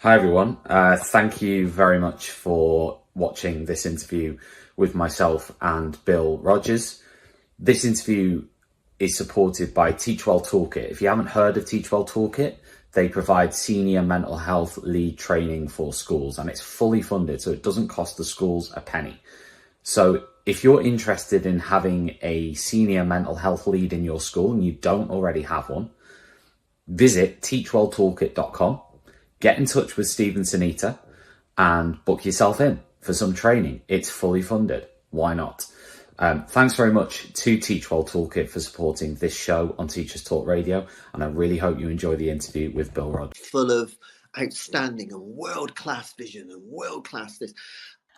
Hi everyone, thank you very much for watching this interview with myself and Bill Rogers. This interview is supported by Teachwell Toolkit. If you haven't heard of Teachwell Toolkit, they provide senior mental health lead training for schools, and it's fully funded, so it doesn't cost the schools a penny. So if you're interested in having a senior mental health lead in your school and you don't already have one, visit teachwelltoolkit.com. Get in touch with Steve and Sunita and book yourself in for some training. It's fully funded. Why not? Thanks very much to Teachwell Toolkit for supporting this show on Teachers Talk Radio, and I really hope you enjoy the interview with Bill Rogers. Full of outstanding and world-class vision and world-class this.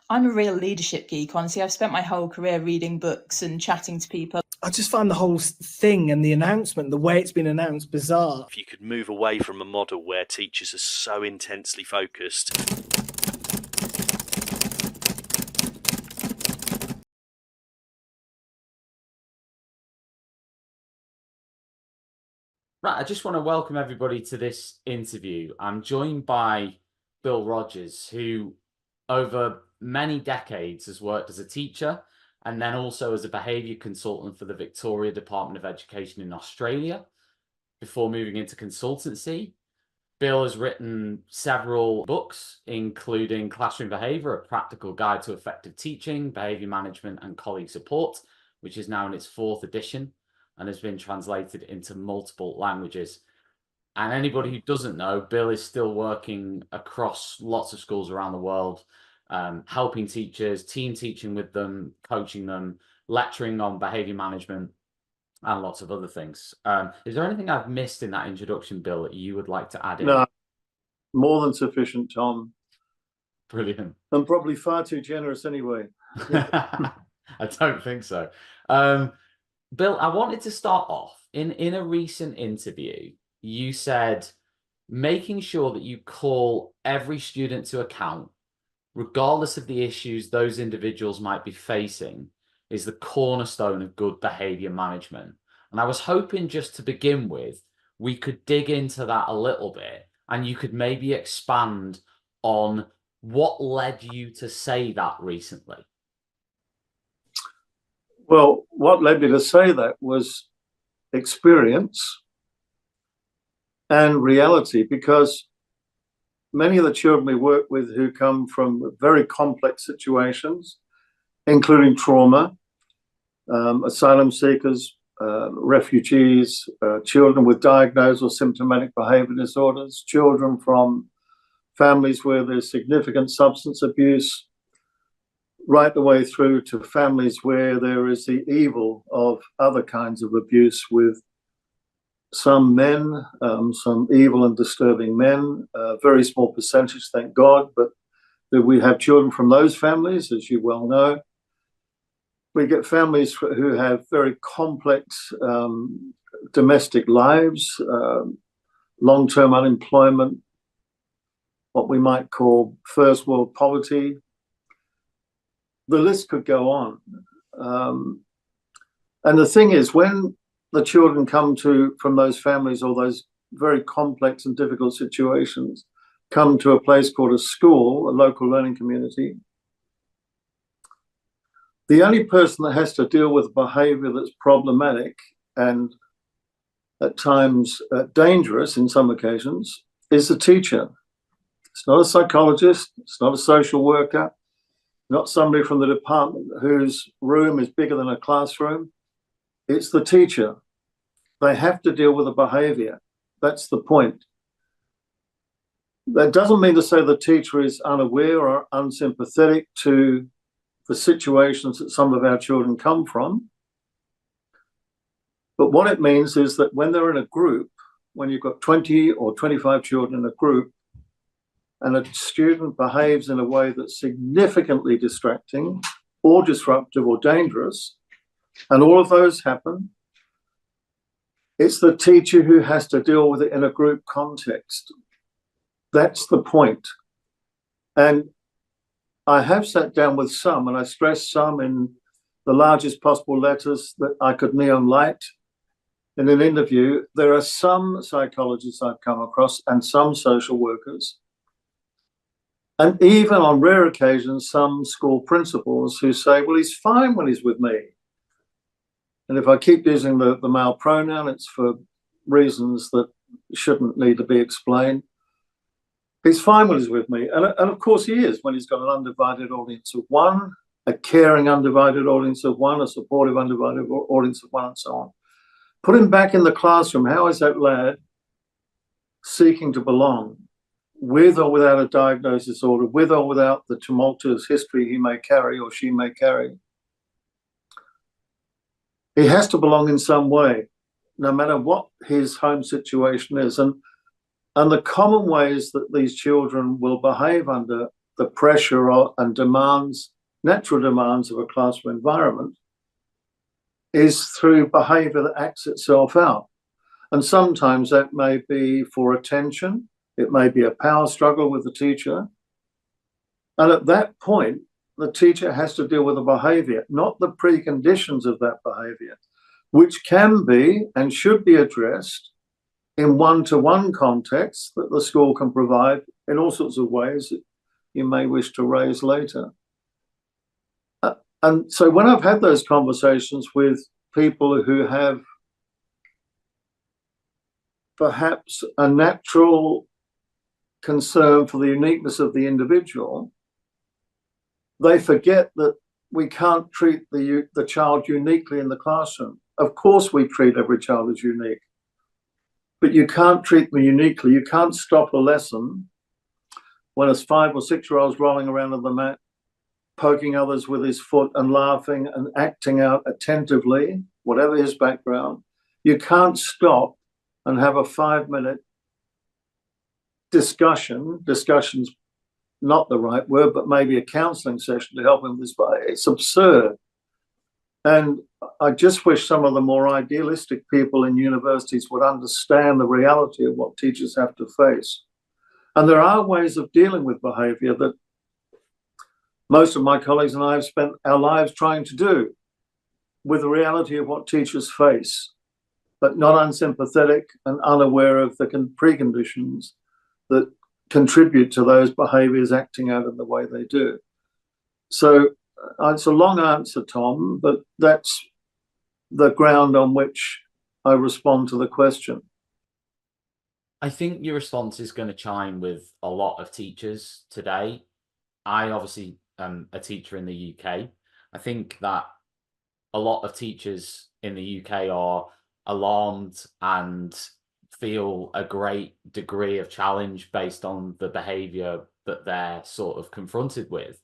I'm a real leadership geek, honestly. I've spent my whole career reading books and chatting to people. I just find the whole thing and the announcement, the way it's been announced, bizarre. If you could move away from a model where teachers are so intensely focused. Right, I just want to welcome everybody to this interview. I'm joined by Bill Rogers, who over many decades has worked as a teacher and then also as a behaviour consultant for the Victoria Department of Education in Australia before moving into consultancy. Bill has written several books, including Classroom Behaviour, a practical guide to effective teaching, behaviour management and colleague support, which is now in its 4th edition and has been translated into multiple languages. And anybody who doesn't know, Bill is still working across lots of schools around the world, helping teachers, team teaching with them, coaching them, lecturing on behaviour management, and lots of other things. Is there anything I've missed in that introduction, Bill, that you would like to add in? No, more than sufficient, Tom. Brilliant. And probably far too generous anyway. I don't think so. Bill, I wanted to start off, in a recent interview, you said making sure that you call every student to account, regardless of the issues those individuals might be facing, is the cornerstone of good behaviour management. And I was hoping, just to begin with, we could dig into that a little bit and you could maybe expand on what led you to say that recently. Well, what led me to say that was experience and reality, because many of the children we work with who come from very complex situations, including trauma, asylum seekers, refugees, children with diagnosed or symptomatic behaviour disorders, children from families where there's significant substance abuse, right the way through to families where there is the evil of other kinds of abuse, with some men, some evil and disturbing men, a very small percentage, thank God, but we have children from those families, as you well know. We get families who have very complex domestic lives, long-term unemployment, what we might call first world poverty. The list could go on. And the thing is, when the children come from those families or those very complex and difficult situations, come to a place called a school, a local learning community, the only person that has to deal with behaviour that's problematic and at times dangerous in some occasions is the teacher. It's not a psychologist, it's not a social worker, not somebody from the department whose room is bigger than a classroom. It's the teacher. They have to deal with the behaviour. That's the point. That doesn't mean to say the teacher is unaware or unsympathetic to the situations that some of our children come from. But what it means is that when they're in a group, when you've got 20 or 25 children in a group, and a student behaves in a way that's significantly distracting or disruptive or dangerous, and all of those happen, it's the teacher who has to deal with it in a group context. That's the point. And I have sat down with some, and I stress some in the largest possible letters that I could neon light in an interview. There are some psychologists I've come across and some social workers And even on rare occasions, some school principals who say, well, he's fine when he's with me. And if I keep using the male pronoun, it's for reasons that shouldn't need to be explained. He's fine when he's with me. And of course he is when he's got an undivided audience of one, a caring undivided audience of one, a supportive undivided audience of one, and so on. Put him back in the classroom. How is that lad seeking to belong, with or without a diagnosed disorder, with or without the tumultuous history he may carry or she may carry? He has to belong in some way, no matter what his home situation is. And the common ways that these children will behave under the pressure and demands, natural demands of a classroom environment, is through behavior that acts itself out. And sometimes that may be for attention. It may be a power struggle with the teacher. And at that point, the teacher has to deal with the behavior, not the preconditions of that behavior, which can be and should be addressed in one-to-one context that the school can provide in all sorts of ways that you may wish to raise later. And so when I've had those conversations with people who have perhaps a natural concern for the uniqueness of the individual, they forget that we can't treat the child uniquely in the classroom. Of course we treat every child as unique, but you can't treat them uniquely. You can't stop a lesson when a 5 or 6-year-old's rolling around on the mat, poking others with his foot and laughing and acting out attentively, whatever his background. You can't stop and have a 5-minute discussion's not the right word, but maybe a counseling session to help him this way. It's absurd. And I just wish some of the more idealistic people in universities would understand the reality of what teachers have to face. And there are ways of dealing with behavior that most of my colleagues and I have spent our lives trying to do with the reality of what teachers face, but not unsympathetic and unaware of the preconditions that contribute to those behaviors acting out in the way they do. So it's a long answer, Tom, but that's the ground on which I respond to the question. I think your response is going to chime with a lot of teachers today. I obviously am a teacher in the UK. I think that a lot of teachers in the UK are alarmed and feel a great degree of challenge based on the behavior that they're sort of confronted with.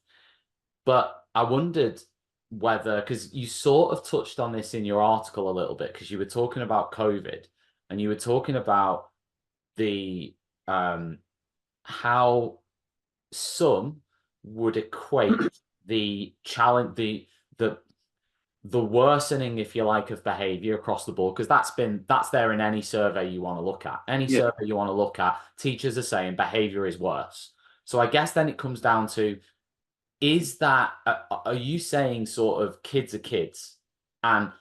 But I wondered whether, because you sort of touched on this in your article a little bit, because you were talking about COVID and you were talking about the how some would equate the challenge, the worsening, if you like, of behavior across the board, because that's there in any survey you want to look at. Any survey you want to look at, teachers are saying behavior is worse. So I guess then it comes down to, is that, are you saying sort of kids are kids and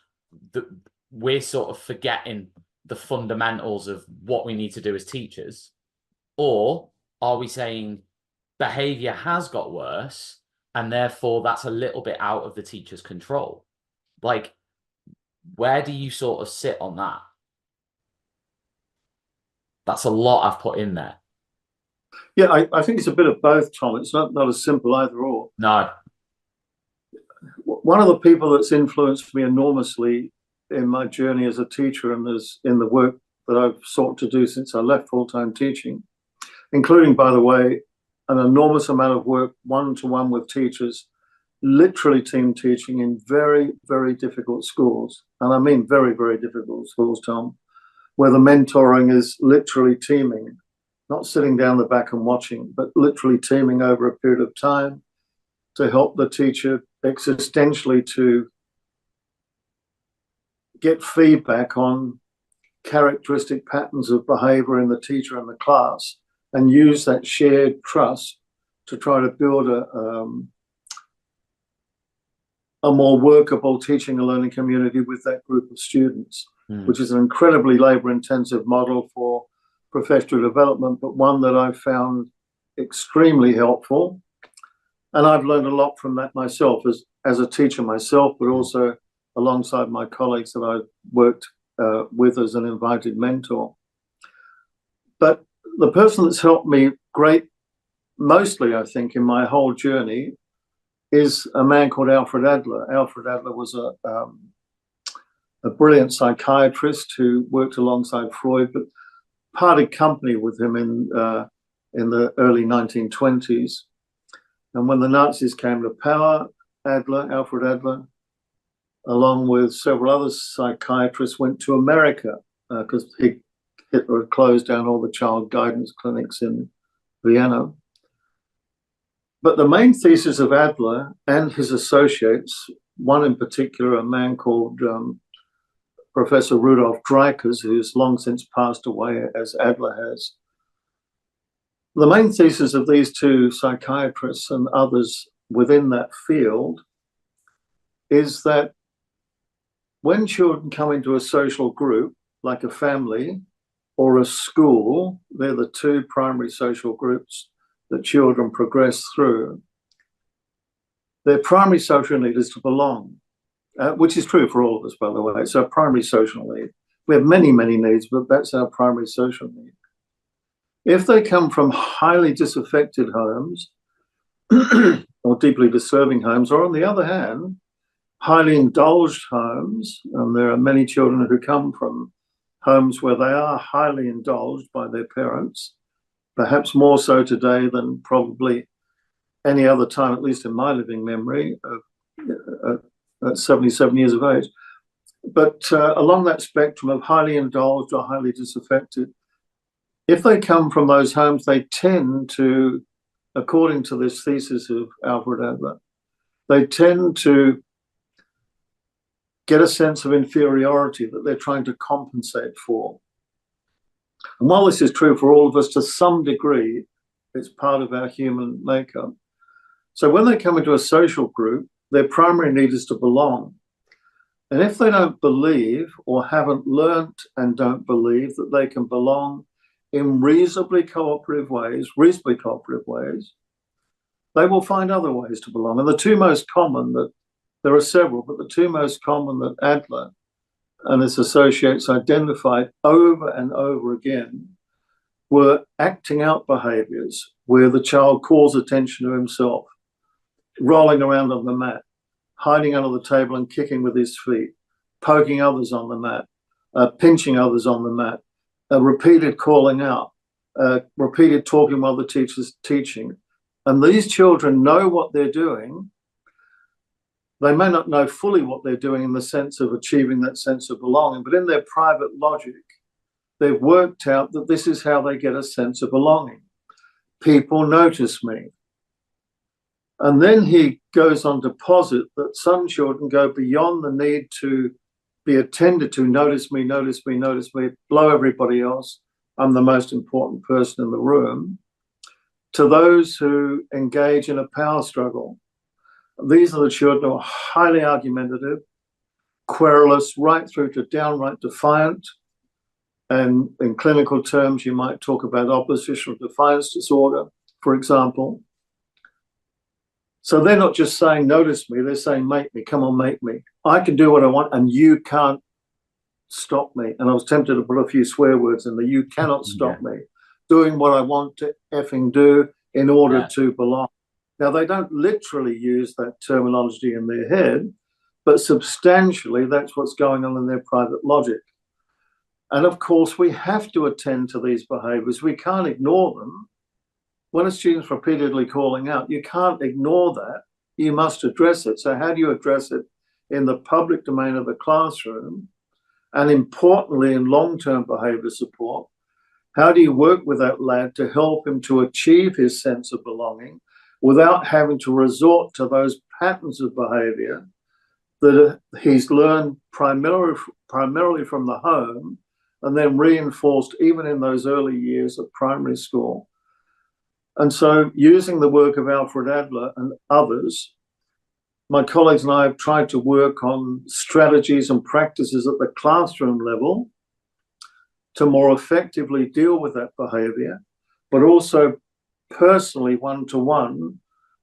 we're sort of forgetting the fundamentals of what we need to do as teachers? Or are we saying behavior has got worse and therefore that's a little bit out of the teacher's control? Like, where do you sort of sit on that? That's a lot I've put in there. Yeah, I think it's a bit of both, Tom. It's not as simple either or. No. One of the people that's influenced me enormously in my journey as a teacher and as in the work that I've sought to do since I left full-time teaching, including, by the way, an enormous amount of work one-to-one with teachers, literally team teaching in very, very difficult schools. And I mean very, very difficult schools, Tom, where the mentoring is literally teaming, not sitting down the back and watching, but literally teaming over a period of time to help the teacher existentially to get feedback on characteristic patterns of behavior in the teacher and the class, and use that shared trust to try to build a more workable teaching and learning community with that group of students, which is an incredibly labor-intensive model for professional development, but one that I've found extremely helpful. And I've learned a lot from that myself as a teacher myself, but also alongside my colleagues that I've worked with as an invited mentor. But the person that's helped me mostly, I think, in my whole journey is a man called Alfred Adler. Alfred Adler was a brilliant psychiatrist who worked alongside Freud, but parted company with him in the early 1920s. And when the Nazis came to power, Alfred Adler, along with several other psychiatrists, went to America because Hitler had closed down all the child guidance clinics in Vienna. But the main thesis of Adler and his associates, one in particular, a man called Professor Rudolf Dreikurs, who's long since passed away as Adler has, the main thesis of these two psychiatrists and others within that field is that when children come into a social group, like a family or a school, they're the two primary social groups that children progress through. Their primary social need is to belong, which is true for all of us, by the way. It's our primary social need. We have many, many needs, but that's our primary social need. If they come from highly disaffected homes or deeply disturbing homes, or on the other hand, highly indulged homes, and there are many children who come from homes where they are highly indulged by their parents, perhaps more so today than probably any other time, at least in my living memory, at 77 years of age. But along that spectrum of highly indulged or highly disaffected, if they come from those homes, they tend to, according to this thesis of Alfred Adler, they tend to get a sense of inferiority that they're trying to compensate for. And while this is true for all of us to some degree, it's part of our human makeup. So when they come into a social group, their primary need is to belong. And if they don't believe or haven't learnt and don't believe that they can belong in reasonably cooperative ways, they will find other ways to belong. And the two most common there are several, but the two most common that Adler and his associates identified over and over again were acting out behaviors where the child calls attention to himself, rolling around on the mat, hiding under the table and kicking with his feet, poking others on the mat, pinching others on the mat, repeated calling out, repeated talking while the teacher's teaching. And these children know what they're doing. They may not know fully what they're doing in the sense of achieving that sense of belonging, but in their private logic, they've worked out that this is how they get a sense of belonging. People notice me. And then he goes on to posit that some children go beyond the need to be attended to, notice me, notice me, notice me, blow everybody else, I'm the most important person in the room, to those who engage in a power struggle. These are the children who are highly argumentative, querulous, right through to downright defiant. And in clinical terms, you might talk about oppositional defiance disorder, for example. So they're not just saying, notice me, they're saying, make me, come on, make me. I can do what I want and you can't stop me. And I was tempted to put a few swear words in there. You cannot stop me doing what I want to effing do in order to belong. Now, they don't literally use that terminology in their head, but substantially that's what's going on in their private logic. And of course, we have to attend to these behaviors. We can't ignore them. When a student's repeatedly calling out, you can't ignore that. You must address it. So how do you address it in the public domain of the classroom? And importantly, in long-term behavior support, how do you work with that lad to help him to achieve his sense of belonging without having to resort to those patterns of behavior that he's learned primarily from the home and then reinforced even in those early years of primary school? And so using the work of Alfred Adler and others, my colleagues and I have tried to work on strategies and practices at the classroom level to more effectively deal with that behavior, but also personally, one-to-one,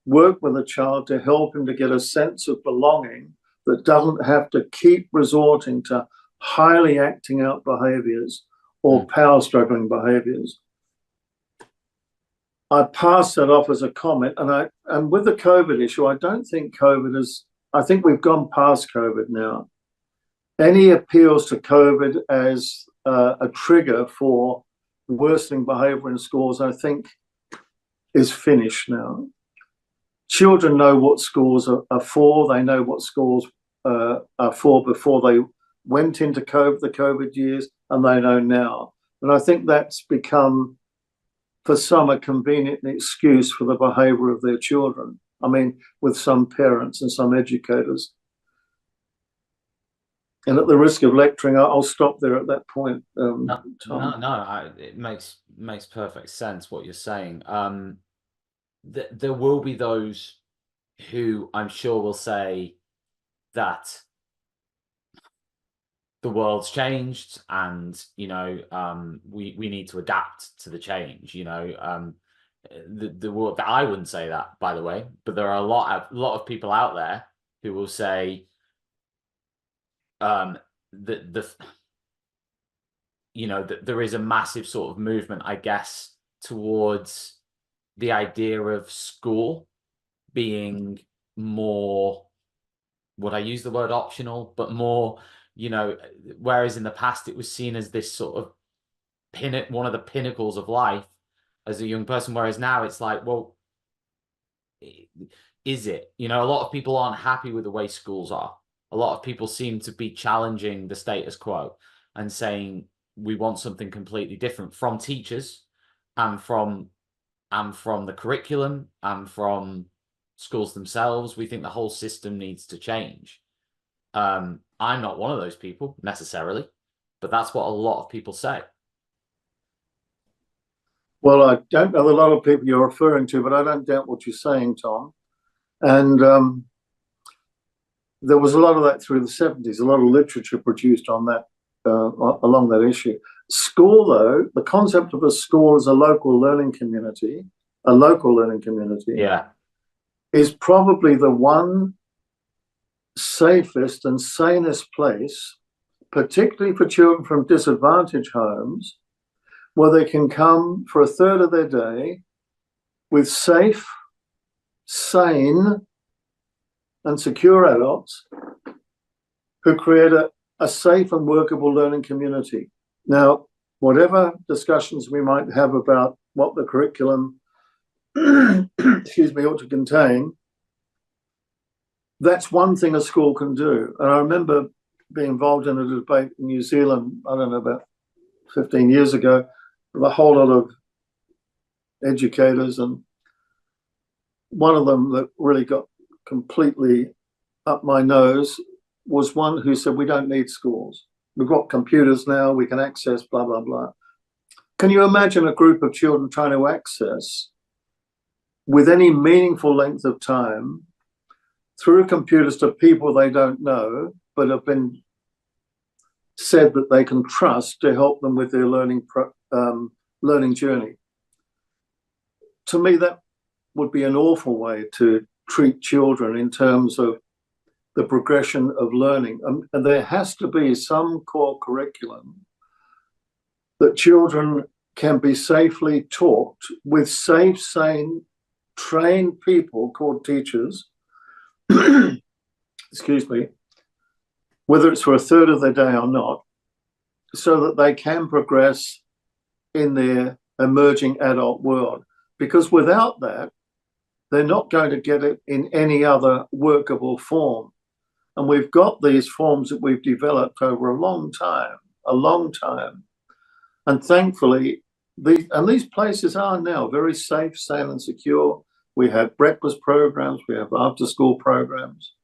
work with a child to help him to get a sense of belonging that doesn't have to keep resorting to highly acting out behaviours or power struggling behaviours. I pass that off as a comment, and with the COVID issue, I don't think COVID is. I think we've gone past COVID now. Any appeals to COVID as a trigger for worsening behaviour in schools, I think, is finished now. Children know what schools are for. They know what schools are for before they went into the COVID years, and they know now. And I think that's become, for some, a convenient excuse for the behaviour of their children. I mean, with some parents and some educators. And at the risk of lecturing, I'll stop there at that point. It makes perfect sense what you're saying. There will be those who I'm sure will say that the world's changed, and we need to adapt to the change. The world, that I wouldn't say that, by the way, but there are a lot of people out there who will say that there is a massive sort of movement, I guess, towards the idea of school being more, would I use the word optional, but more, whereas in the past it was seen as this sort of one of the pinnacles of life as a young person, whereas now it's like, well, is it? A lot of people aren't happy with the way schools are. A lot of people seem to be challenging the status quo and saying we want something completely different from teachers and from the curriculum and from schools themselves. We think the whole system needs to change. I'm not one of those people necessarily, but that's what a lot of people say. Well, I don't know a lot of people you're referring to, but I don't doubt what you're saying, Tom. And there was a lot of that through the 70s, a lot of literature produced on that, along that issue. School, though, the concept of a school as a local learning community, Yeah, is probably the one safest and sanest place, particularly for children from disadvantaged homes, where they can come for a third of their day with safe, sane, and secure adults who create a safe and workable learning community. Now, whatever discussions we might have about what the curriculum ought to contain, that's one thing a school can do. And I remember being involved in a debate in New Zealand, I don't know, about 15 years ago, with a whole lot of educators, and one of them that really got completely up my nose was one who said, we don't need schools. We've got computers now, we can access blah, blah, blah. Can you imagine a group of children trying to access, with any meaningful length of time, through computers to people they don't know, but have been said that they can trust to help them with their learning journey? To me, that would be an awful way to treat children in terms of the progression of learning. And there has to be some core curriculum that children can be safely taught with safe, sane, trained people called teachers, excuse me, whether it's for a third of their day or not, so that they can progress in their emerging adult world. Because without that, they're not going to get it in any other workable form. And we've got these forms that we've developed over a long time. And thankfully, these places are now very safe, sane, and secure. We have breakfast programs, we have after-school programs,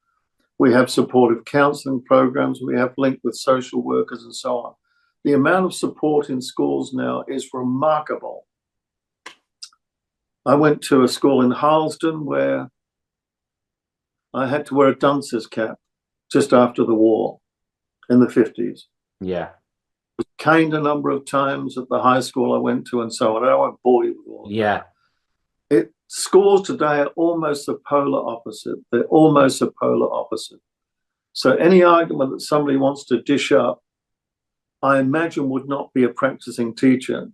we have supportive counselling programs, we have linked with social workers and so on. The amount of support in schools now is remarkable. I went to a school in Harlesden where I had to wear a dunce's cap just after the war in the 50s. Yeah. Was caned a number of times at the high school I went to and so on. I won't bore you with all of that. Yeah. Schools today are almost the polar opposite. They're almost the polar opposite. So any argument that somebody wants to dish up, I imagine would not be a practicing teacher.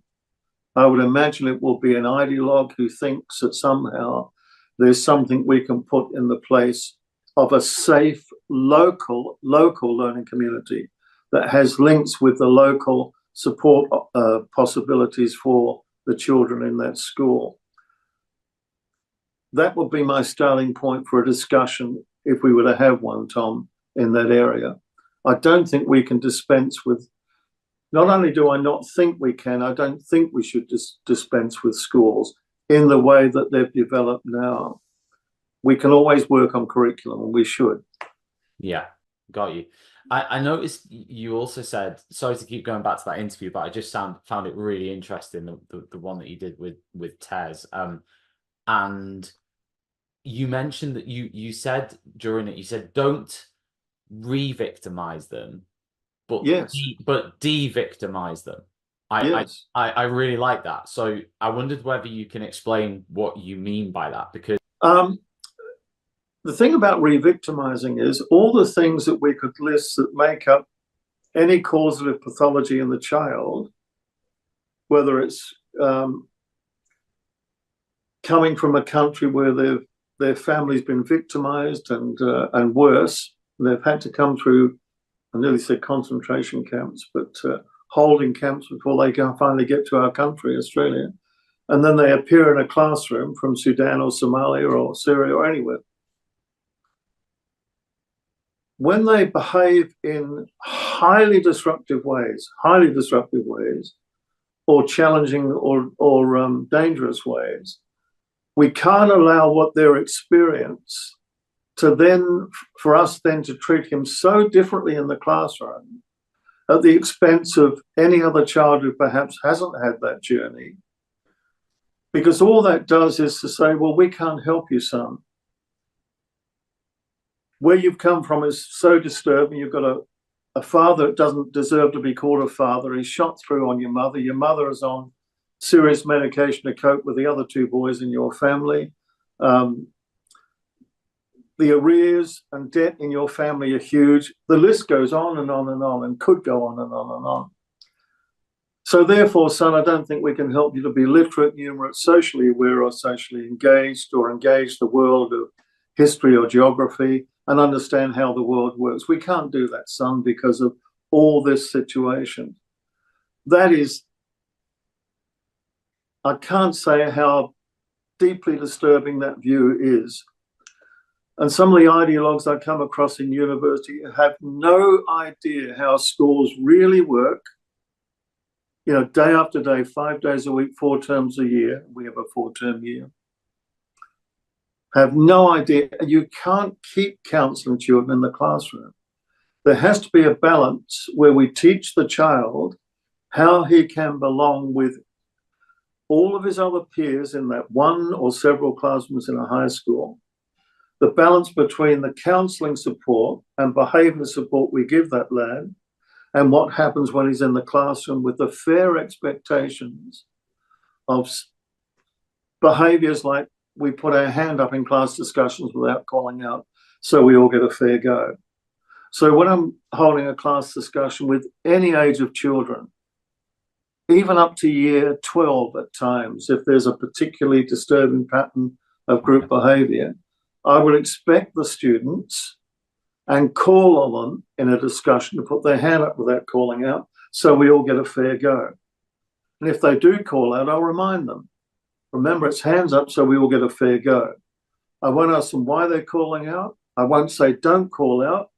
I would imagine it will be an ideologue who thinks that somehow there's something we can put in the place of a safe local learning community that has links with the local support possibilities for the children in that school. That would be my starting point for a discussion if we were to have one, Tom, in that area. I don't think we can dispense with, not only do I not think we can, I don't think we should dispense with schools in the way that they've developed now. We can always work on curriculum, and we should. Yeah, got you. I noticed you also said, sorry to keep going back to that interview, but I just found it really interesting, the one that you did with Tez. And you mentioned that you said during it, you said, don't re-victimize them, but yes, but de-victimize them. Yes. I really like that. So I wondered whether you can explain what you mean by that, because the thing about re-victimizing is all the things that we could list that make up any causative pathology in the child, whether it's coming from a country where their family's been victimized and worse, they've had to come through, I nearly said concentration camps, but holding camps before they can finally get to our country, Australia. And then they appear in a classroom from Sudan or Somalia or Syria or anywhere. When they behave in highly disruptive ways, or challenging or dangerous ways, we can't allow what their experience for us to treat him so differently in the classroom at the expense of any other child who perhaps hasn't had that journey. Because all that does is to say, well, we can't help you, son. Where you've come from is so disturbing. You've got a father that doesn't deserve to be called a father. He's shot through on your mother. Your mother is on serious medication to cope with the other two boys in your family. The arrears and debt in your family are huge. The list goes on and on and on, and could go on and on and on. So therefore, son, I don't think we can help you to be literate, numerate, socially aware, or socially engaged, or engage the world of history or geography and understand how the world works. We can't do that, son, because of all this situation. That is, I can't say how deeply disturbing that view is. And some of the ideologues I come across in university have no idea how schools really work. You know, day after day, 5 days a week, 4 terms a year. We have a 4-term year. Have no idea. You can't keep counselling children in the classroom. There has to be a balance where we teach the child how he can belong with all of his other peers in that one or several classrooms in a high school. The balance between the counselling support and behaviour support we give that lad, and what happens when he's in the classroom with the fair expectations of behaviours like we put our hand up in class discussions without calling out, so we all get a fair go. So when I'm holding a class discussion with any age of children, even up to year 12 at times, if there's a particularly disturbing pattern of group behaviour, I would expect the students and call on them in a discussion to put their hand up without calling out, so we all get a fair go. And if they do call out, I'll remind them, remember, it's hands up, so we all get a fair go. I won't ask them why they're calling out. I won't say don't call out.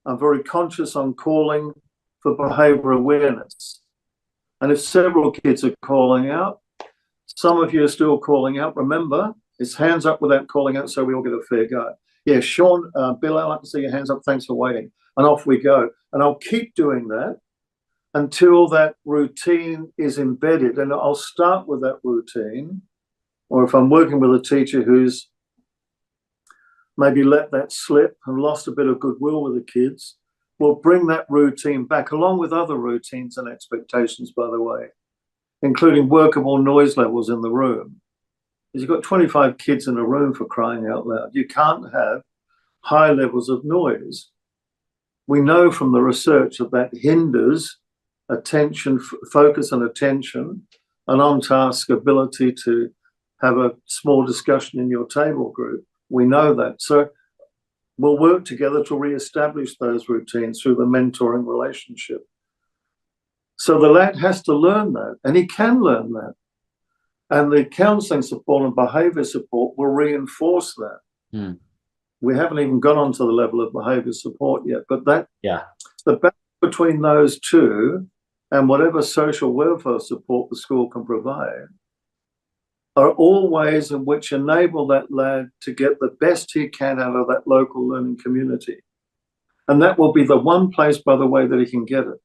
I'm very conscious on calling for behaviour awareness. And if several kids are calling out, some of you are still calling out, remember, it's hands up without calling out, so we all get a fair go. Yeah, Sean, Bill, I'd like to see your hands up. Thanks for waiting. And off we go. And I'll keep doing that until that routine is embedded. And I'll start with that routine. Or if I'm working with a teacher who's maybe let that slip and lost a bit of goodwill with the kids, we'll bring that routine back, along with other routines and expectations, by the way, including workable noise levels in the room. is you've got 25 kids in a room, for crying out loud. You can't have high levels of noise. We know from the research that hinders attention, focus and attention, and on-task ability to have a small discussion in your table group. We know that. So we'll work together to re-establish those routines through the mentoring relationship. So the lad has to learn that, and he can learn that. And the counselling support and behaviour support will reinforce that. Mm. We haven't even gone on to the level of behaviour support yet, but that the balance between those two and whatever social welfare support the school can provide are all ways in which enable that lad to get the best he can out of that local learning community. And that will be the one place, by the way, that he can get it.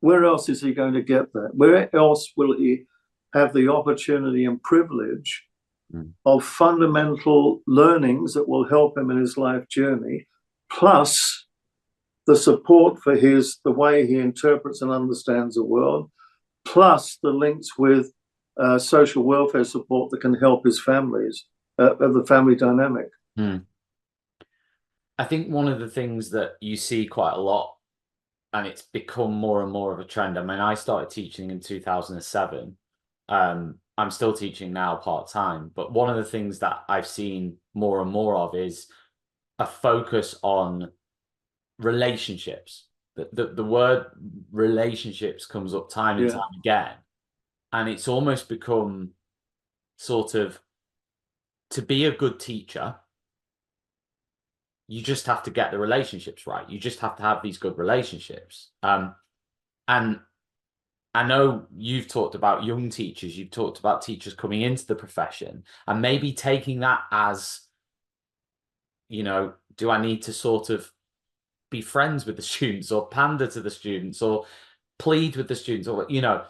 Where else is he going to get that? Where else will he have the opportunity and privilege of fundamental learnings that will help him in his life journey, plus the support for the way he interprets and understands the world, plus the links with social welfare support that can help his families, the family dynamic. I think one of the things that you see quite a lot, and it's become more and more of a trend. I mean, I started teaching in 2007. I'm still teaching now part-time, but one of the things that I've seen more and more of is a focus on relationships. The word relationships comes up time and time again. And it's almost become sort of, to be a good teacher, you just have to get the relationships right. You just have to have these good relationships. And I know you've talked about young teachers, you've talked about teachers coming into the profession and maybe taking that as, you know, do I need to sort of be friends with the students or pander to the students or plead with the students, or, you know,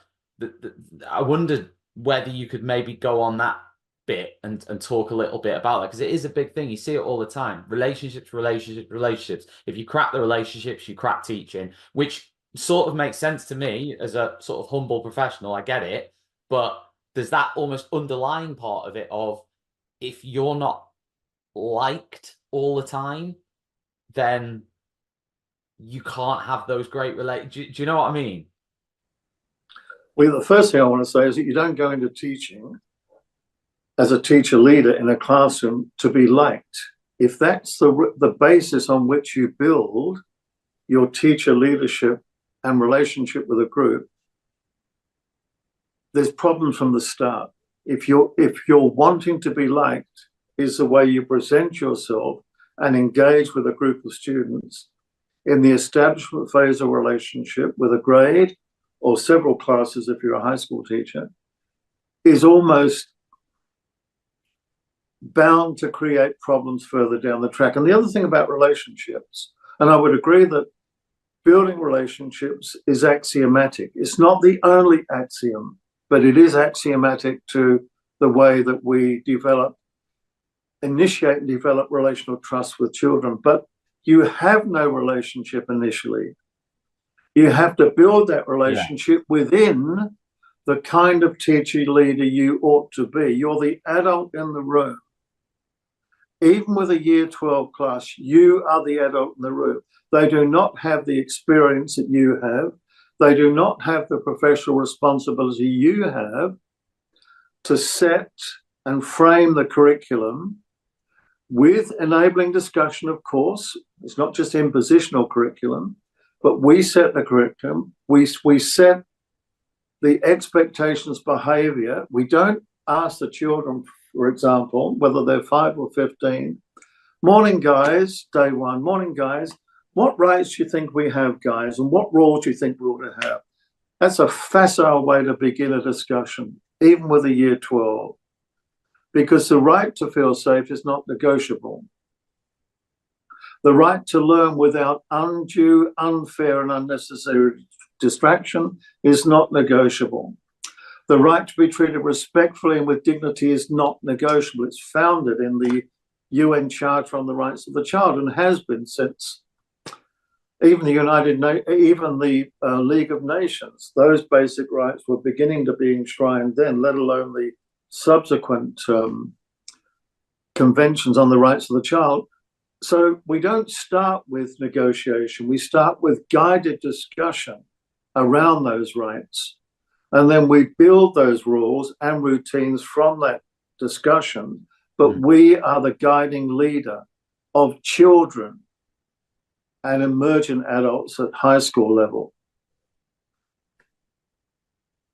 I wondered whether you could maybe go on that bit and talk a little bit about that, because it is a big thing. You see it all the time. Relationships. If you crack the relationships, you crack teaching, which sort of makes sense to me as a sort of humble professional. I get it. But there's that almost underlying part of it of, if you're not liked all the time, then you can't have those great relationships. Do you know what I mean? Well, the first thing I want to say is that you don't go into teaching as a teacher leader in a classroom to be liked. If that's the basis on which you build your teacher leadership and relationship with a group, there's problems from the start. If you're wanting to be liked is the way you present yourself and engage with a group of students in the establishment phase of a relationship with a grade or several classes if you're a high school teacher, is almost bound to create problems further down the track. And the other thing about relationships, and I would agree that building relationships is axiomatic. It's not the only axiom, but it is axiomatic to the way that we initiate and develop relational trust with children. But you have no relationship initially. You have to build that relationship within the kind of teacher leader you ought to be. You're the adult in the room. Even with a year 12 class, you are the adult in the room. They do not have the experience that you have. They do not have the professional responsibility you have to set and frame the curriculum with enabling discussion, of course. It's not just impositional curriculum, but we set the curriculum. We set the expectations behavior. We don't ask the children, for example, whether they're 5 or 15, morning, guys, day one, morning, guys, what rights do you think we have, guys, and what roles do you think we ought to have? That's a facile way to begin a discussion, even with a year 12, because the right to feel safe is not negotiable. The right to learn without undue, unfair, and unnecessary distraction is not negotiable. The right to be treated respectfully and with dignity is not negotiable. It's founded in the UN Charter on the Rights of the Child and has been since even the League of Nations. Those basic rights were beginning to be enshrined then, let alone the subsequent conventions on the rights of the child. So we don't start with negotiation. We start with guided discussion around those rights. And then we build those rules and routines from that discussion. But we are the guiding leader of children and emergent adults at high school level.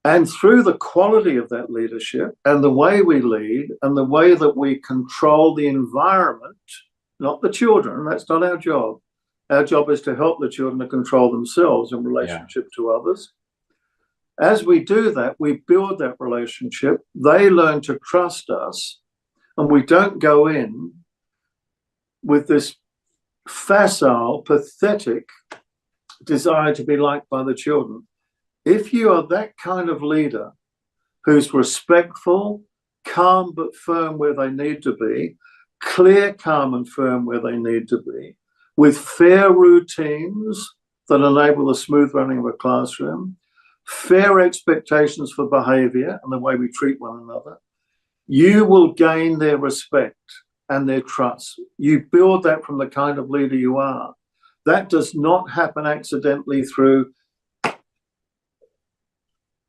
And through the quality of that leadership and the way we lead and the way that we control the environment, not the children, that's not our job. Our job is to help the children to control themselves in relationship to others. As we do that, we build that relationship. They learn to trust us, and we don't go in with this facile, pathetic desire to be liked by the children. If you are that kind of leader who's respectful, calm but firm where they need to be, clear, calm and firm where they need to be, with fair routines that enable the smooth running of a classroom, fair expectations for behavior and the way we treat one another, you will gain their respect and their trust. You build that from the kind of leader you are. That does not happen accidentally through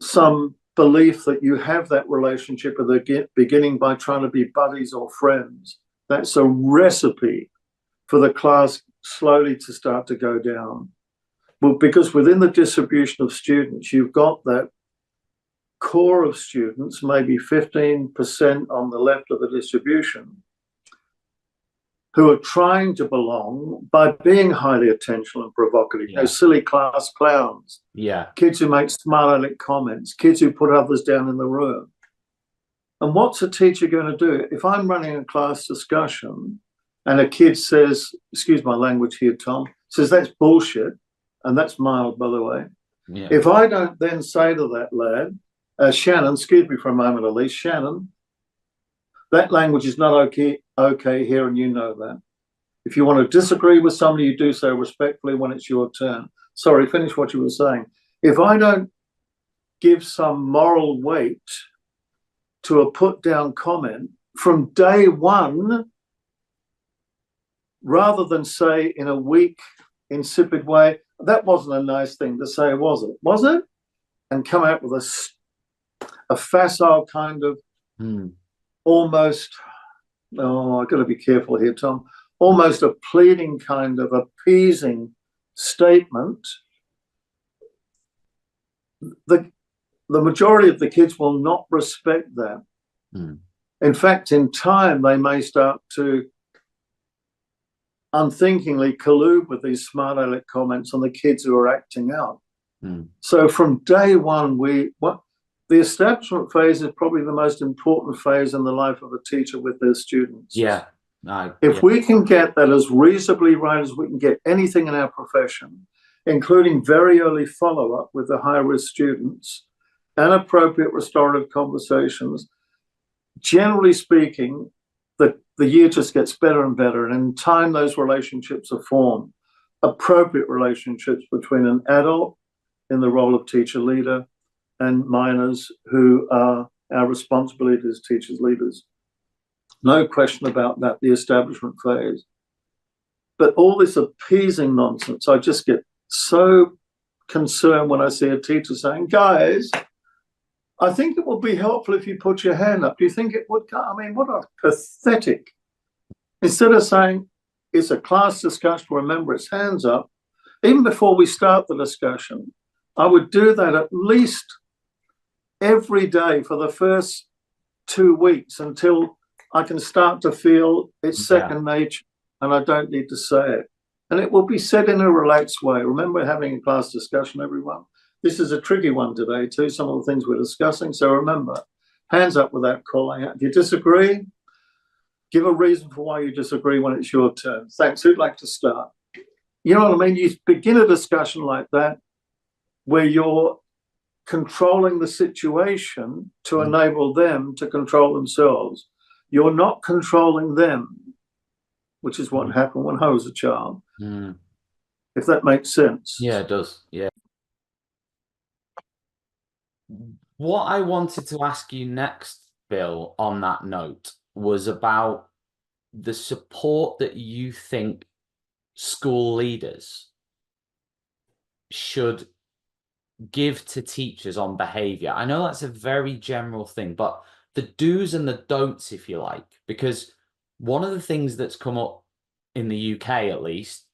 some belief that you have that relationship at the beginning by trying to be buddies or friends. That's a recipe for the class slowly to start to go down. Well, because within the distribution of students, you've got that core of students, maybe 15% on the left of the distribution, who are trying to belong by being highly attentional and provocative. You know, silly class clowns. Kids who make smart aleck comments, kids who put others down in the room. And what's a teacher going to do? If I'm running a class discussion and a kid says, excuse my language here, Tom, says that's bullshit, and that's mild, by the way. If I don't then say to that lad, Shannon, excuse me for a moment, Elise, Shannon, that language is not okay here, and you know that. If you want to disagree with somebody, you do so respectfully when it's your turn. Sorry, finish what you were saying. If I don't give some moral weight to a put-down comment from day one, rather than say in a weak, insipid way, that wasn't a nice thing to say, was it? Was it? And come out with a facile kind of almost, I've got to be careful here, Tom, almost a pleading kind of appeasing statement, the majority of the kids will not respect that. In fact, in time, they may start to unthinkingly collude with these smart aleck comments on the kids who are acting out. So from day one, the establishment phase is probably the most important phase in the life of a teacher with their students. If we can get that as reasonably right as we can get anything in our profession, including very early follow-up with the high-risk students and appropriate restorative conversations, generally speaking, the year just gets better and better. And in time, those relationships are formed, appropriate relationships between an adult in the role of teacher leader and minors who are our responsibility as teachers leaders. No question about that, the establishment phase. But all this appeasing nonsense, I just get so concerned when I see a teacher saying, guys, I think it will be helpful if you put your hand up. Do you think it would? I mean, what a pathetic. Instead of saying it's a class discussion, remember it's hands up. Even before we start the discussion, I would do that at least every day for the first 2 weeks until I can start to feel it's second nature and I don't need to say it. And it will be said in a relaxed way. Remember having a class discussion, everyone. This is a tricky one today too, some of the things we're discussing. So remember, hands up without calling out. If you disagree, give a reason for why you disagree when it's your turn. Thanks. Who'd like to start? You know what I mean? You begin a discussion like that where you're controlling the situation to enable them to control themselves. You're not controlling them, which is what happened when I was a child. If that makes sense. Yeah, it does. Yeah. What I wanted to ask you next, Bill, on that note, was about the support that you think school leaders should give to teachers on behavior. I know that's a very general thing, but the do's and the don'ts, if you like, because one of the things that's come up in the UK, at least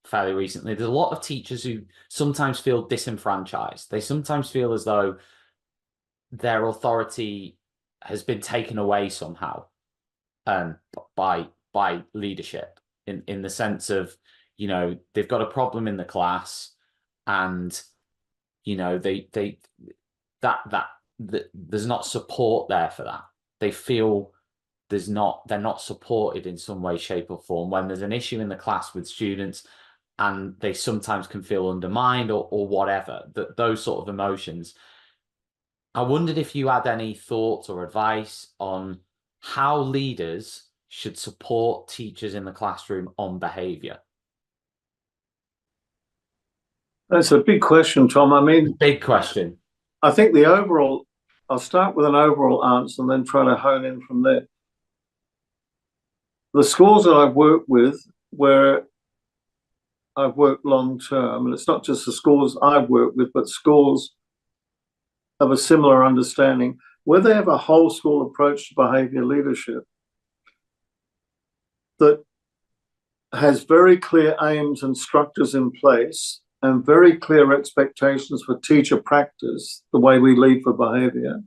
fairly recently, there's a lot of teachers who sometimes feel disenfranchised. They sometimes feel as though their authority has been taken away somehow by leadership, in the sense of, you know, they've got a problem in the class, and you know, that there's not support there for that. They feel they're not supported in some way, shape, or form when there's an issue in the class with students, and they sometimes can feel undermined or whatever, those sort of emotions. I wondered if you had any thoughts or advice on how leaders should support teachers in the classroom on behavior. That's a big question, Tom. I mean, big question. I think I'll start with an overall answer and then try to hone in from there. The schools that I've worked with, where I've worked long term, and it's not just the schools I've worked with, but schools of a similar understanding, where they have a whole school approach to behavior leadership that has very clear aims and structures in place and very clear expectations for teacher practice, the way we lead for behavior.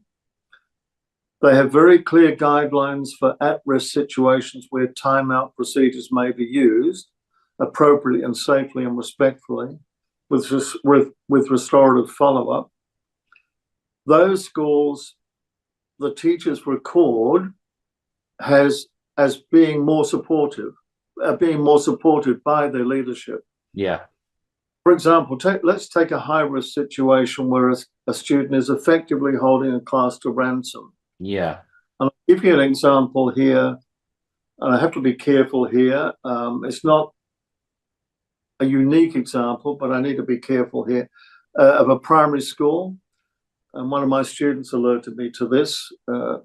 They have very clear guidelines for at-risk situations where timeout procedures may be used appropriately and safely and respectfully with restorative follow-up. Those schools, the teachers record as being more supportive, being more supported by their leadership. Yeah. For example, let's take a high-risk situation where a student is effectively holding a class to ransom. Yeah. And I'll give you an example here, and I have to be careful here. It's not a unique example, but I need to be careful here, of a primary school. And one of my students alerted me to this. A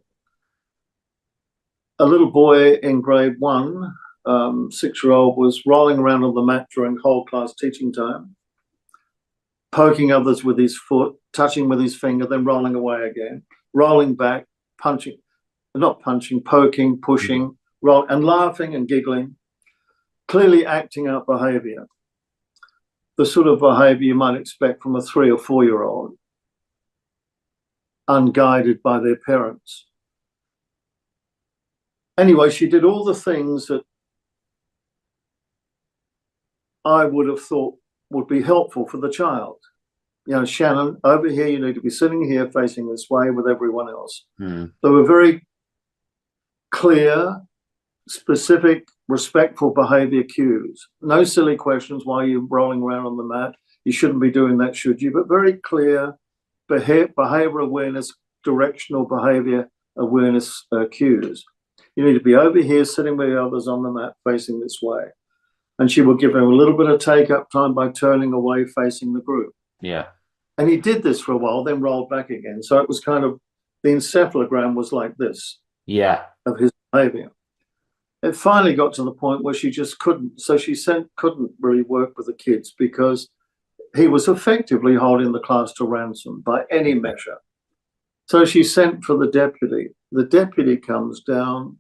little boy in grade 1, 6-year-old, was rolling around on the mat during whole class teaching time, poking others with his foot, touching with his finger, then rolling away again, rolling back, punching, not punching, poking, pushing, roll, and laughing and giggling, clearly acting out behavior, the sort of behavior you might expect from a 3 or 4-year-old, unguided by their parents. Anyway, she did all the things that I would have thought would be helpful for the child. You know, Shannon, over here, you need to be sitting here facing this way with everyone else. They were very clear, specific, respectful behavior cues. No silly questions. Why are you rolling around on the mat? You shouldn't be doing that, should you? But very clear behavior awareness, directional behavior awareness cues. You need to be over here sitting with the others on the mat facing this way. And she would give him a little bit of take-up time by turning away facing the group. Yeah. And he did this for a while, then rolled back again. So it was kind of, the encephalogram was like this. Yeah. Of his behavior. It finally got to the point where she just couldn't. So she couldn't really work with the kids because he was effectively holding the class to ransom by any measure. So she sent for the deputy. The deputy comes down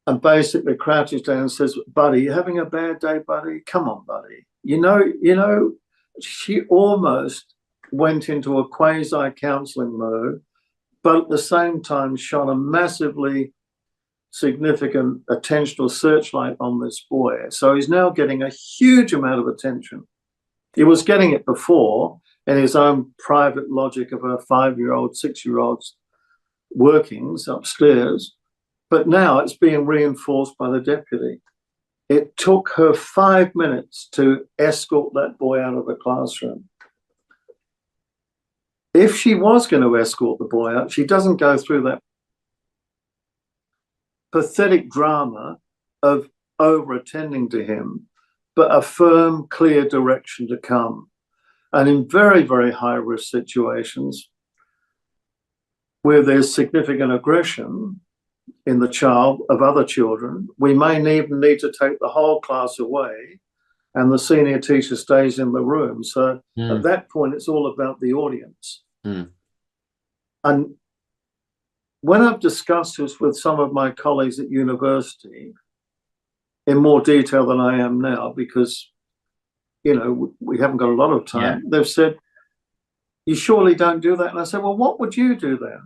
and basically crouches down and says, "Buddy, you having a bad day, buddy? Come on, buddy." You know, she almost went into a quasi-counseling mode, but at the same time shone a massively significant attentional searchlight on this boy. So he's now getting a huge amount of attention. He was getting it before in his own private logic of a 5-year-old, 6-year-old's workings upstairs, but now it's being reinforced by the deputy. It took her 5 minutes to escort that boy out of the classroom. If she was going to escort the boy out, she doesn't go through that pathetic drama of over-attending to him, but a firm, clear direction to come. And in very, very high-risk situations, where there's significant aggression in the child of other children, we may even need to take the whole class away and the senior teacher stays in the room. So at that point, it's all about the audience. And when I've discussed this with some of my colleagues at university in more detail than I am now, because, you know, we haven't got a lot of time, they've said, you surely don't do that. And I said, well, what would you do then?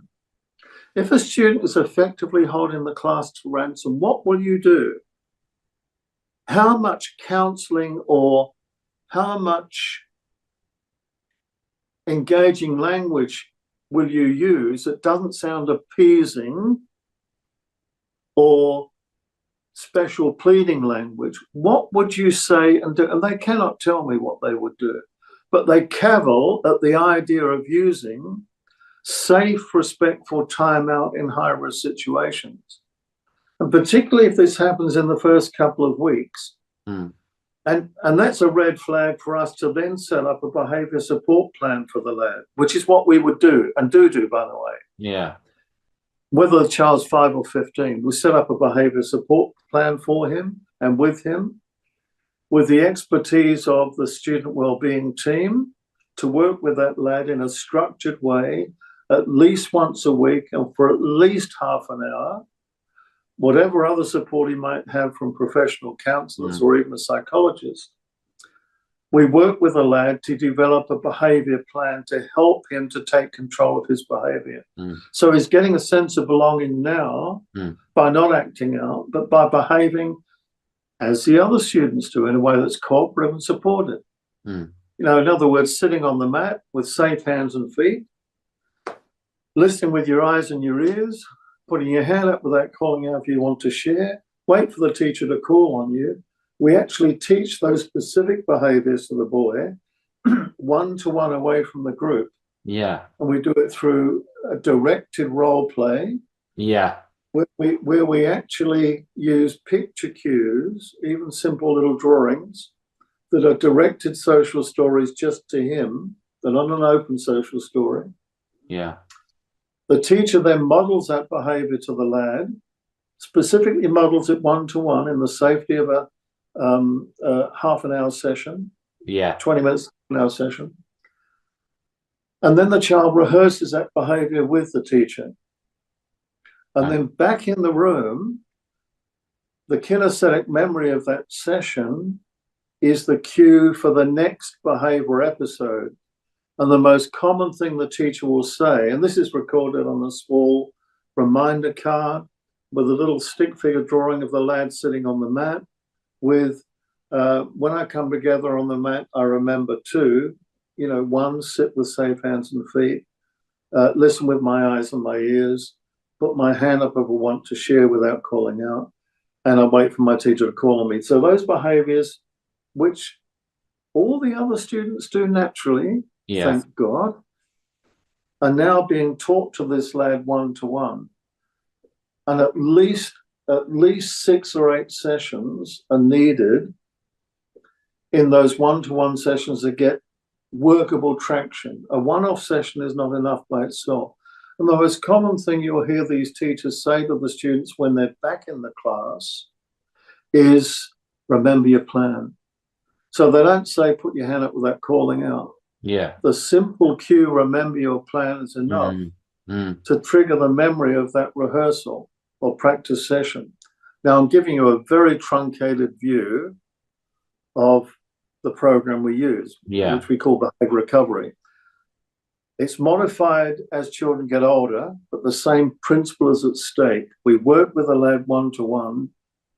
If a student is effectively holding the class to ransom, what will you do? How much counselling or how much engaging language will you use that doesn't sound appeasing or special pleading language? What would you say and do? And they cannot tell me what they would do, but they cavil at the idea of using safe, respectful timeout in high-risk situations. And particularly if this happens in the first couple of weeks. And that's a red flag for us to then set up a behaviour support plan for the lad, which is what we would do, and do, by the way. Yeah. Whether the child's 5 or 15, we set up a behaviour support plan for him and with him, with the expertise of the student wellbeing team to work with that lad in a structured way, at least once a week and for at least half an hour, whatever other support he might have from professional counsellors or even a psychologist. We work with a lad to develop a behaviour plan to help him to take control of his behaviour. So he's getting a sense of belonging now by not acting out, but by behaving as the other students do in a way that's cooperative and supportive. You know, in other words, sitting on the mat with safe hands and feet, listening with your eyes and your ears, putting your hand up without calling out if you want to share, wait for the teacher to call on you. We actually teach those specific behaviours to the boy, one-to-one away from the group. Yeah. And we do it through a directed role play. Yeah. Where we actually use picture cues, even simple little drawings, that are directed social stories just to him. They're not an open social story. Yeah. The teacher then models that behaviour to the lad, specifically models it one-to-one in the safety of a half an hour session, 20 minutes, an hour session. And then the child rehearses that behaviour with the teacher. And then back in the room, the kinesthetic memory of that session is the cue for the next behaviour episode. And the most common thing the teacher will say, and this is recorded on a small reminder card with a little stick figure drawing of the lad sitting on the mat with, when I come together on the mat, I remember 2, you know, 1, sit with safe hands and feet, listen with my eyes and my ears, put my hand up if I want to share without calling out, and I wait for my teacher to call on me. So those behaviours, which all the other students do naturally, thank God, are now being taught to this lad one-to-one. And at least 6 or 8 sessions are needed in those one-to-one sessions to get workable traction. A one-off session is not enough by itself. And the most common thing you'll hear these teachers say to the students when they're back in the class is, remember your plan. So they don't say, put your hand up without calling out. Yeah. The simple cue, remember your plan, is enough to trigger the memory of that rehearsal or practice session. Now, I'm giving you a very truncated view of the program we use, which we call behavior recovery. It's modified as children get older, but the same principle is at stake. We work with a lad one-to-one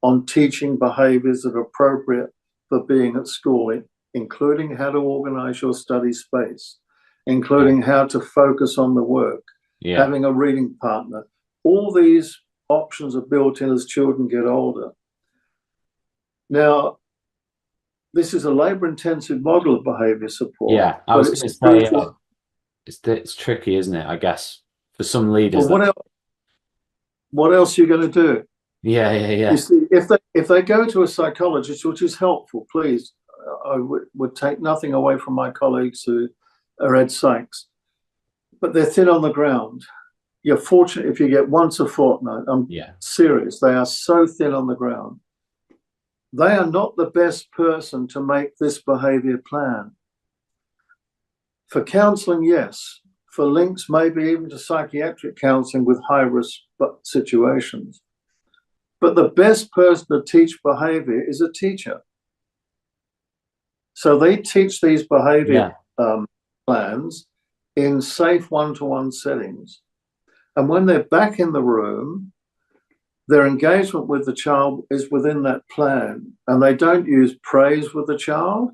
on teaching behaviours that are appropriate for being at school, including how to organise your study space, including how to focus on the work, having a reading partner. All these options are built in as children get older. Now, this is a labour-intensive model of behaviour support. Yeah, I was going to say, it's tricky, isn't it, I guess, for some leaders. Well, what else are you going to do? Yeah. You see, if they go to a psychologist, which is helpful, please, I would take nothing away from my colleagues who are ed psychs, but they're thin on the ground. you're fortunate if you get once a fortnight. I'm serious. They are so thin on the ground. They are not the best person to make this behavior plan. For counseling, yes. For links, maybe even to psychiatric counseling with high-risk situations. But the best person to teach behavior is a teacher. So they teach these behavior plans in safe one-to-one settings. And when they're back in the room, their engagement with the child is within that plan. And they don't use praise with the child.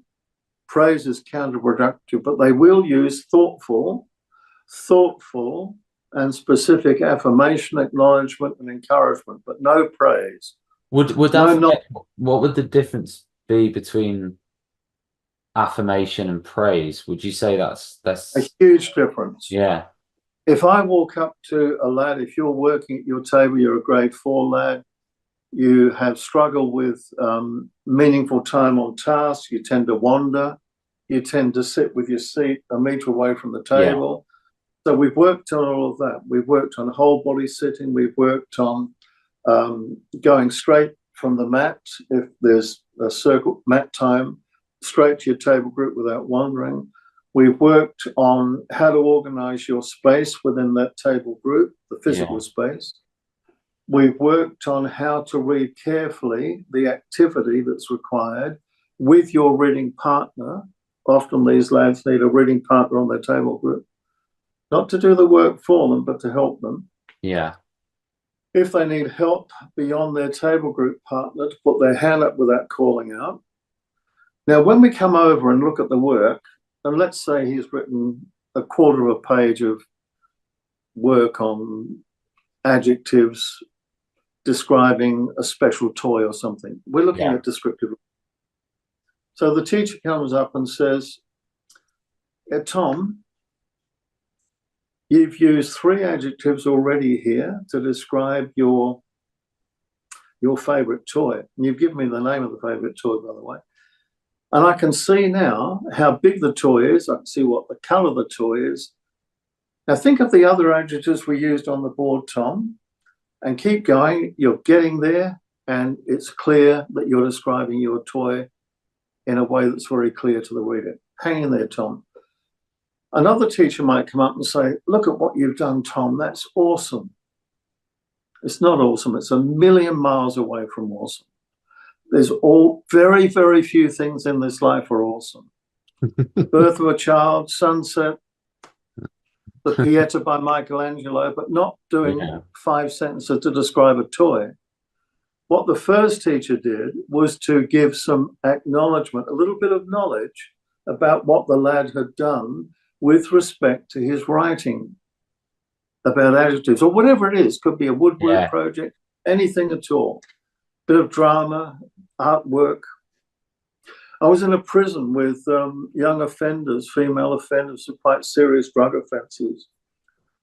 Praise is counterproductive, but they will use thoughtful, and specific affirmation, acknowledgement, and encouragement, but no praise. What would the difference be between affirmation and praise? Would you say that's a huge difference? Yeah. If I walk up to a lad, if you're working at your table, you're a grade 4 lad, you have struggled with meaningful time on task, you tend to wander, you tend to sit with your seat a metre away from the table. So we've worked on all of that. We've worked on whole body sitting. We've worked on going straight from the mat, if there's a circle mat time, straight to your table group without wandering. We've worked on how to organize your space within that table group, the physical space. We've worked on how to read carefully the activity that's required with your reading partner. Often these lads need a reading partner on their table group, not to do the work for them, but to help them. Yeah. If they need help beyond their table group partner, to put their hand up without calling out. Now, when we come over and look at the work, and let's say he's written a quarter of a page of work on adjectives describing a special toy or something. We're looking at descriptive. So the teacher comes up and says, Tom, you've used 3 adjectives already here to describe your favorite toy. And you've given me the name of the favorite toy, by the way. And I can see now how big the toy is. I can see what the color of the toy is. Now think of the other adjectives we used on the board, Tom, and keep going. You're getting there, and it's clear that you're describing your toy in a way that's very clear to the reader. Hang in there, Tom. Another teacher might come up and say, look at what you've done, Tom. That's awesome. It's not awesome. It's a million miles away from awesome. There's very, very few things in this life are awesome. Birth of a child, sunset, the Pieta by Michelangelo, but not doing 5 sentences to describe a toy. What the first teacher did was to give some acknowledgement, a little bit of knowledge about what the lad had done with respect to his writing about adjectives or whatever it is. Could be a woodwork project, anything at all. Bit of drama, artwork. I was in a prison with young offenders, female offenders of quite serious drug offences.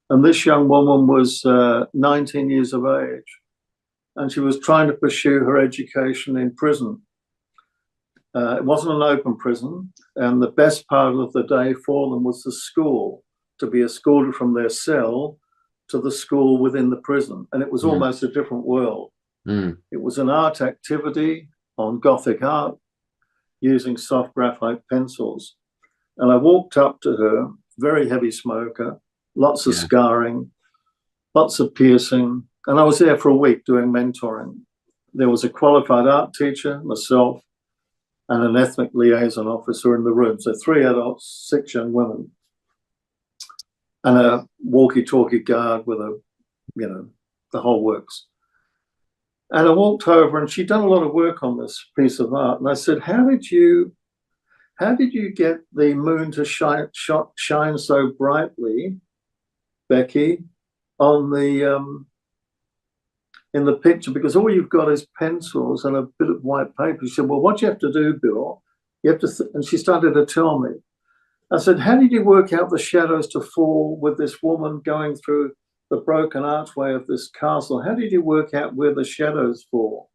And this young woman was 19 years of age. And she was trying to pursue her education in prison. It wasn't an open prison. And the best part of the day for them was the school, to be escorted from their cell to the school within the prison. And it was almost a different world. It was an art activity on Gothic art using soft graphite pencils. And I walked up to her, very heavy smoker, lots of scarring, lots of piercing. And I was there for a week doing mentoring. There was a qualified art teacher, myself, and an ethnic liaison officer in the room. So 3 adults, 6 young women, and a walkie-talkie guard with a, the whole works. And I walked over, and she'd done a lot of work on this piece of art. And I said, how did you get the moon to shine so brightly, Becky, on the in the picture? Because all you've got is pencils and a bit of white paper. She said, well, what you have to do, Bill, you have to, and she started to tell me. I said, how did you work out the shadows to fall with this woman going through the broken archway of this castle? How did you work out where the shadows fall?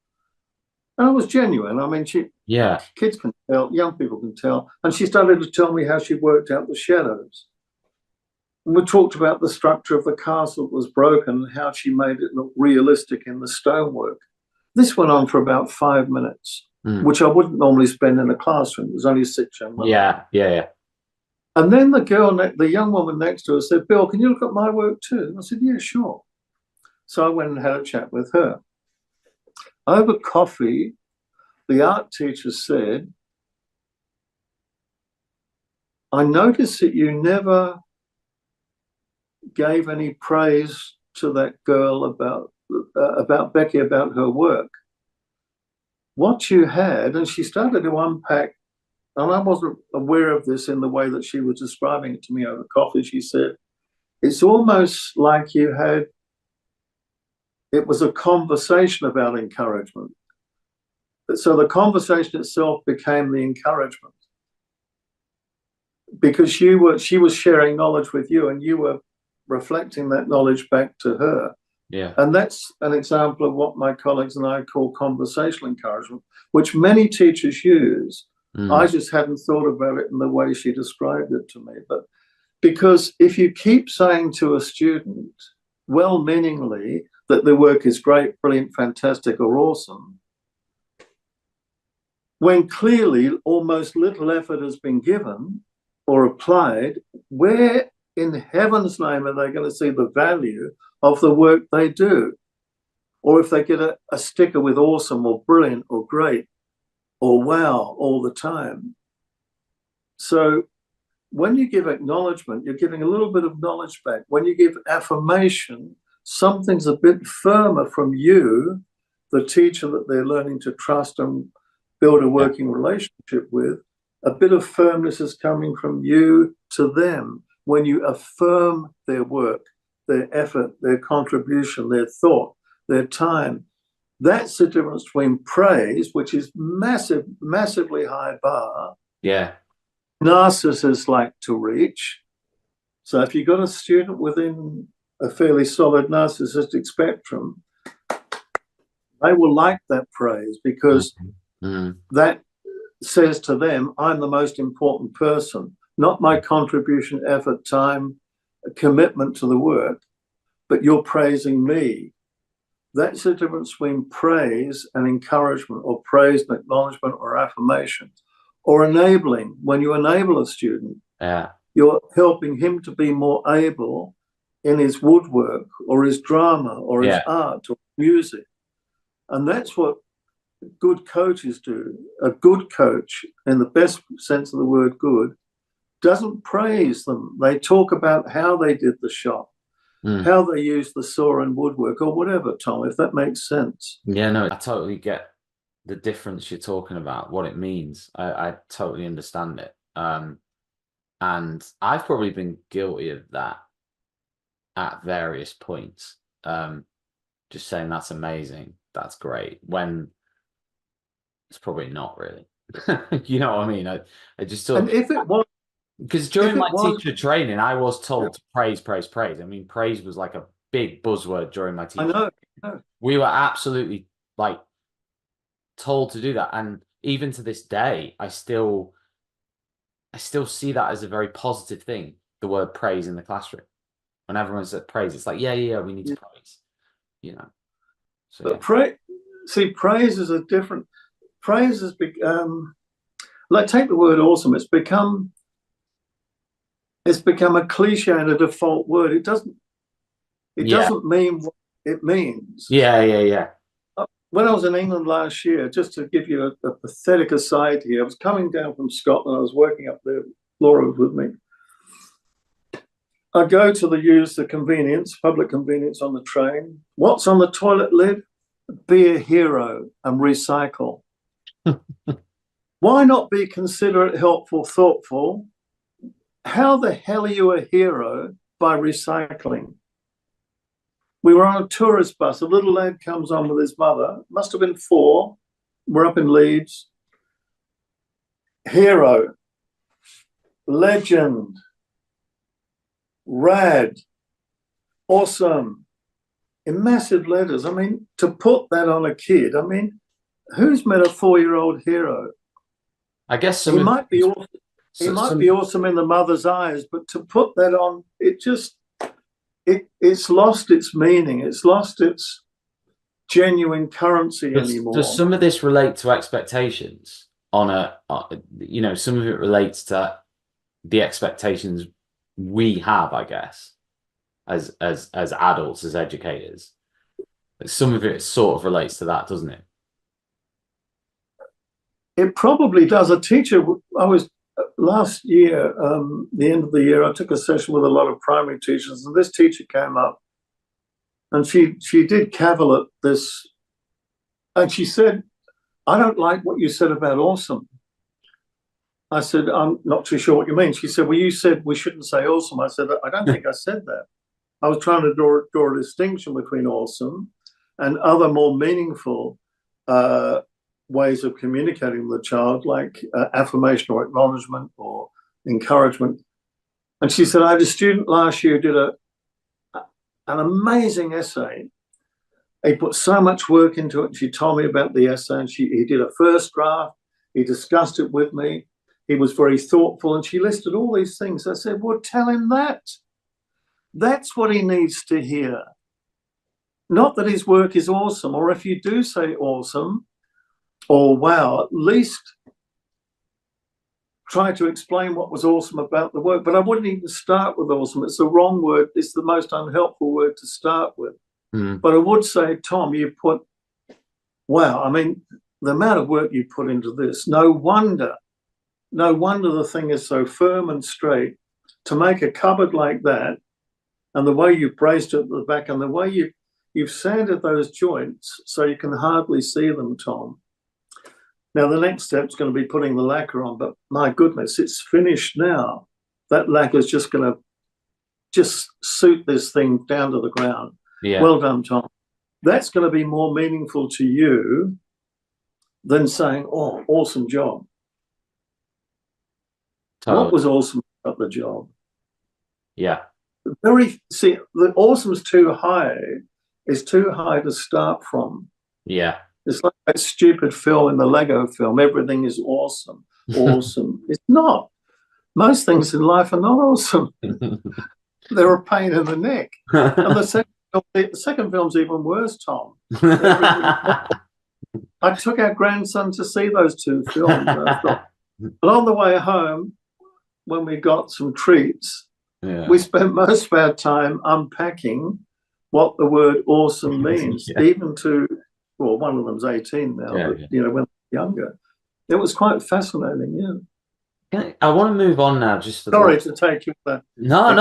And I was genuine. I mean, kids can tell, young people can tell. And she started to tell me how she worked out the shadows. we talked about the structure of the castle that was broken and how she made it look realistic in the stonework. This went on for about 5 minutes, which I wouldn't normally spend in a classroom. There's only 6 young women. Yeah. And then the young woman next to her said, "Bill, can you look at my work too?" And I said, "Yeah, sure." So I went and had a chat with her. Over coffee, the art teacher said, "I noticed that you never gave any praise to that girl about Becky, about her work. What you had," and she started to unpack, and I wasn't aware of this in the way that she was describing it to me over coffee. She said, "It's almost like it was a conversation about encouragement. So the conversation itself became the encouragement, because she was sharing knowledge with you and you were reflecting that knowledge back to her." Yeah. And that's an example of what my colleagues and I call conversational encouragement, which many teachers use. I just hadn't thought about it in the way she described it to me. But because if you keep saying to a student, well-meaningly, that their work is great, brilliant, fantastic, or awesome, when clearly almost little effort has been given or applied, where in heaven's name are they going to see the value of the work they do? Or if they get a sticker with awesome or brilliant or great or wow all the time. So when you give acknowledgement, you're giving a little bit of knowledge back. When you give affirmation, something's a bit firmer from you, the teacher that they're learning to trust and build a working relationship with. A bit of firmness is coming from you to them when you affirm their work, their effort, their contribution, their thought, their time. That's the difference between praise, which is massively high bar. Yeah. Narcissists like to reach. So if you've got a student within a fairly solid narcissistic spectrum, they will like that praise, because that says to them, I'm the most important person, not my contribution, effort, time, commitment to the work, but you're praising me. That's the difference between praise and encouragement, or praise and acknowledgement, or affirmation, or enabling. When you enable a student, you're helping him to be more able in his woodwork or his drama or his art or music. And that's what good coaches do. A good coach, in the best sense of the word good, doesn't praise them. They talk about how they did the shop, how they used the saw and woodwork, or whatever, Tom, if that makes sense. Yeah, no, I totally get the difference you're talking about, what it means. I totally understand it. And I've probably been guilty of that at various points. Just saying that's amazing, that's great, when it's probably not really. You know what I mean? I just thought, and if it was, because during my teacher training, I was told to praise. I mean, praise was like a big buzzword during my teaching. I know. We were absolutely like told to do that, and even to this day, I still see that as a very positive thing. The word praise in the classroom, when everyone says praise, it's like yeah, we need to praise. You know. So, but praise is a different. Praise has become, like, take the word awesome. It's become a cliché and a default word. It doesn't mean what it means. Yeah. When I was in England last year, just to give you a pathetic aside here, I was coming down from Scotland. I was working up there. Laura was with me. I go to use the convenience, public convenience on the train. What's on the toilet lid? Be a hero and recycle. Why not be considerate, helpful, thoughtful? How the hell are you a hero by recycling? We were on a tourist bus. A little lad comes on with his mother. Must have been 4. We're up in Leeds. Hero. Legend. Rad. Awesome. In massive letters. I mean, to put that on a kid, I mean, who's met a 4-year-old hero? I guess he might be awesome. He might be awesome in the mother's eyes, but to put that on, it's lost its meaning. It's lost its genuine currency anymore. Does some of this relate to expectations on some of it relates to the expectations we have, I guess, as adults, as educators. Some of it sort of relates to that, doesn't it? It probably does. A teacher, last year, the end of the year, I took a session with a lot of primary teachers, and this teacher came up and she did cavil at this, and she said, "I don't like what you said about awesome." I said, "I'm not too sure what you mean." She said, "Well, you said we shouldn't say awesome." I said, "I don't think I said that. I was trying to draw a distinction between awesome and other more meaningful ways of communicating with the child, like affirmation or acknowledgement or encouragement." And she said, "I had a student last year who did an amazing essay. He put so much work into it. She told me about the essay, and he did a first draft. He discussed it with me. He was very thoughtful," and she listed all these things. I said, "Well, tell him that. That's what he needs to hear. Not that his work is awesome, or if you do say awesome or wow, at least try to explain what was awesome about the work." But I wouldn't even start with awesome. It's the wrong word. It's the most unhelpful word to start with. But I would say, Tom, you put, wow, I mean, the amount of work you put into this, no wonder the thing is so firm and straight. To make a cupboard like that, and the way you braced it at the back, and the way you've sanded those joints so you can hardly see them, Tom. Now, the next step's going to be putting the lacquer on, but my goodness, it's finished now. That lacquer is just going to just suit this thing down to the ground. Yeah. Well done, Tom. That's going to be more meaningful to you than saying, "Oh, awesome job." Totally. What was awesome about the job? Yeah. The awesome's too high. It's too high to start from. Yeah. It's like that stupid film in the Lego film. Everything is awesome. Awesome. It's not. Most things in life are not awesome. They're a pain in the neck. And the second film's even worse, Tom. I took our grandson to see those two films. But on the way home, when we got some treats, we spent most of our time unpacking what the word awesome means, even to, well, one of them's 18 now, but, when they're younger. It was quite fascinating, I want to move on now. Sorry to take you there. No,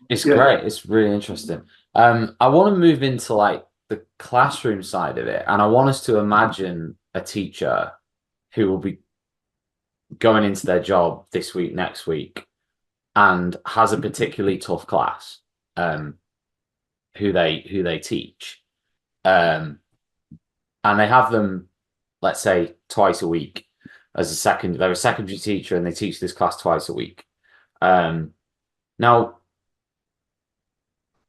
it's great. It's really interesting. I want to move into like the classroom side of it, and I want us to imagine a teacher who will be going into their job this week, next week, and has a particularly tough class, who they teach, and they have them, let's say, twice a week as they're a secondary teacher, and they teach this class twice a week. Now,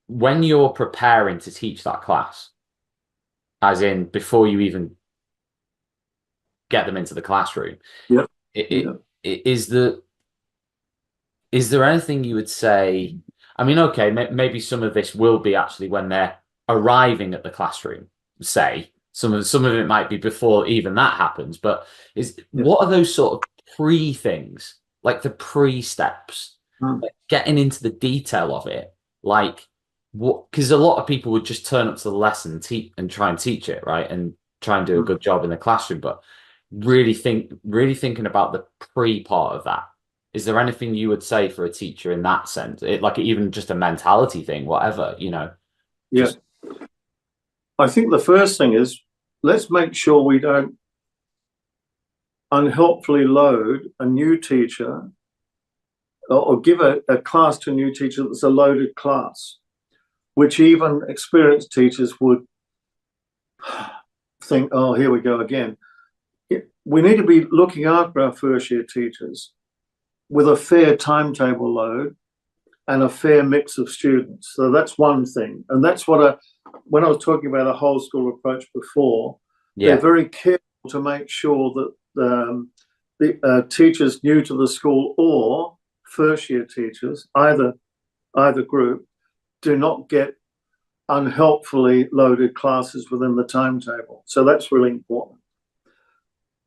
when you're preparing to teach that class, as in before you even get them into the classroom, is there anything you would say? I mean, okay, maybe some of this will be actually when they're arriving at the classroom, say. Some of it might be before even that happens, but what are those sort of things, like the pre-steps, like getting into the detail of it, like what? Because a lot of people would just turn up to the lesson and try and teach it, right, and try and do a good job in the classroom, but really thinking about the pre part of that. Is there anything you would say for a teacher in that sense? Like even just a mentality thing, whatever, Yes. I think the first thing is, let's make sure we don't unhelpfully load a new teacher or give a class to a new teacher that's a loaded class, which even experienced teachers would think, "Oh, here we go again." We need to be looking after our first year teachers with a fair timetable load and a fair mix of students. So that's one thing. And that's what when I was talking about a whole school approach before, they're very careful to make sure that the teachers new to the school or first year teachers, either group, do not get unhelpfully loaded classes within the timetable. So that's really important.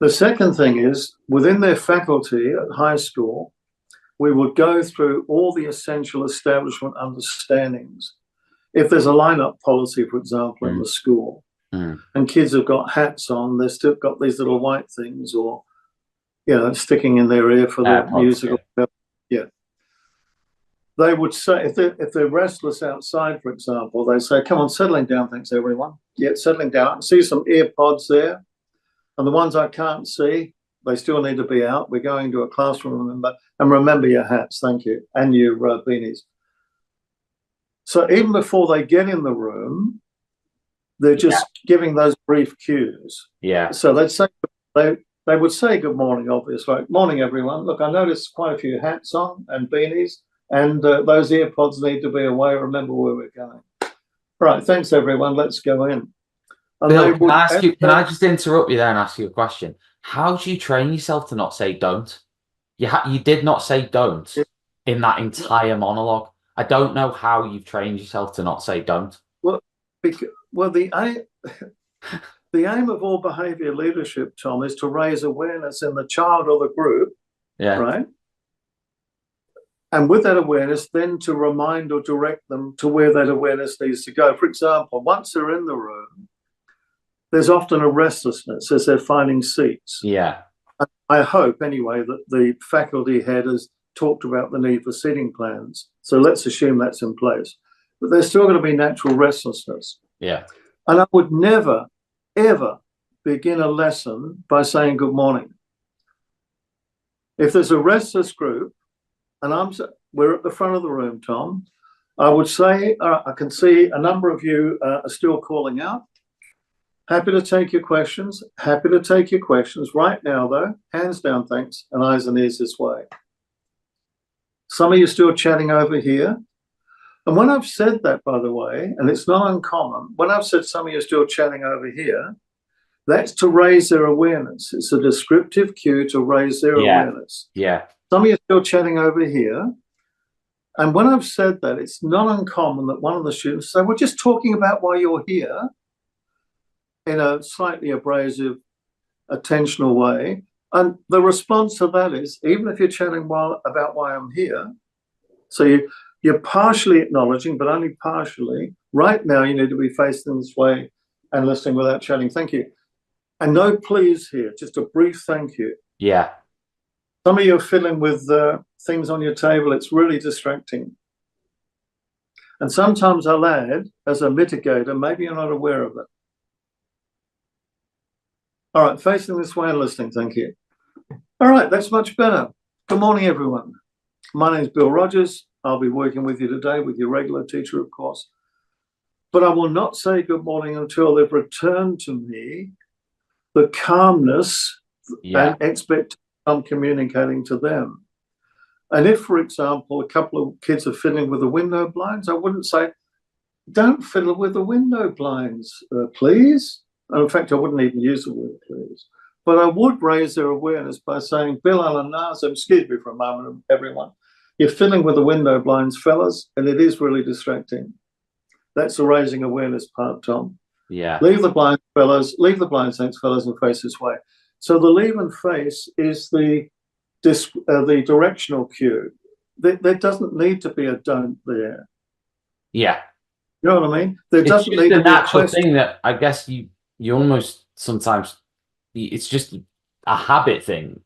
The second thing is, within their faculty at high school, we would go through all the essential establishment understandings. If there's a lineup policy, for example, in the school, and kids have got hats on, they've still got these little white things, or, you know, sticking in their ear for the music. Yeah. They would say, if they're restless outside, for example, they say, come on, settling down, thanks, everyone. Yeah, settling down. I can see some ear pods there. And the ones I can't see, they still need to be out. We're going to a classroom, remember your hats, thank you, and your beanies. So even before they get in the room, they're just giving those brief cues. Yeah. So they'd say, they would say good morning, obviously. Morning, everyone. Look, I noticed quite a few hats on and beanies, and those ear pods need to be away. Remember where we're going. Right, thanks, everyone. Let's go in. And Bill, can I just interrupt you there and ask you a question? How do you train yourself to not say don't? You did not say don't in that entire monologue. I don't know how you've trained yourself to not say don't. Well, the aim of all behaviour leadership, Tom, is to raise awareness in the child or the group, right? And with that awareness, then to remind or direct them to where that awareness needs to go. For example, once they're in the room, there's often a restlessness as they're finding seats. Yeah. I hope, anyway, that the faculty head has talked about the need for seating plans. So let's assume that's in place. But there's still going to be natural restlessness. Yeah. And I would never, ever begin a lesson by saying good morning. If there's a restless group, and we're at the front of the room, Tom, I would say, I can see a number of you are still calling out. Happy to take your questions. Happy to take your questions. Right now, though, hands down, thanks, and eyes and ears this way. Some of you still chatting over here. And when I've said that, by the way, and it's not uncommon, when I've said some of you still chatting over here, that's to raise their awareness. It's a descriptive cue to raise their awareness. Yeah. Some of you still chatting over here. And when I've said that, it's not uncommon that one of the students say, we're just talking about why you're here, in a slightly abrasive, attentional way. And the response to that is, even if you're chatting about why I'm here, so you're partially acknowledging, but only partially. Right now, you need to be facing this way and listening without chatting. Thank you. And no please here, just a brief thank you. Yeah. Some of you are fiddling with things on your table. It's really distracting. And sometimes I'll add, as a mitigator, maybe you're not aware of it. All right, facing this way and listening, thank you. All right, that's much better. Good morning, everyone. My name is Bill Rogers. I'll be working with you today with your regular teacher, of course. But I will not say good morning until they've returned to me the calmness and expectation I'm communicating to them. And if, for example, a couple of kids are fiddling with the window blinds, I wouldn't say, don't fiddle with the window blinds, please. And in fact, I wouldn't even use the word please. But I would raise their awareness by saying, Bill Alan Nazem, excuse me for a moment, everyone. You're fiddling with the window blinds, fellas, and it is really distracting. That's the raising awareness part, Tom. Yeah. Leave the blinds, fellas. Leave the blinds, thanks, fellas, and face this way. So the leave and face is the directional cue. There doesn't need to be a don't there. Yeah. You know what I mean? There doesn't need to be a natural thing that I guess you almost sometimes, it's just a habit thing.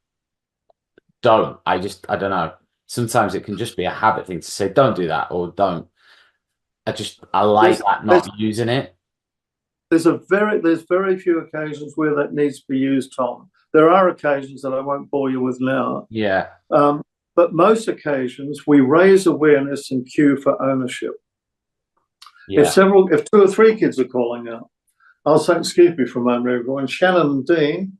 I don't know. Sometimes it can just be a habit thing to say, don't do that, or don't. I like that, not using it. There's very few occasions where that needs to be used, Tom. There are occasions that I won't bore you with now. Yeah. But most occasions we raise awareness and cue for ownership. Yeah. If 2 or 3 kids are calling out, I'll say, excuse me for a moment, everyone. Shannon and Dean,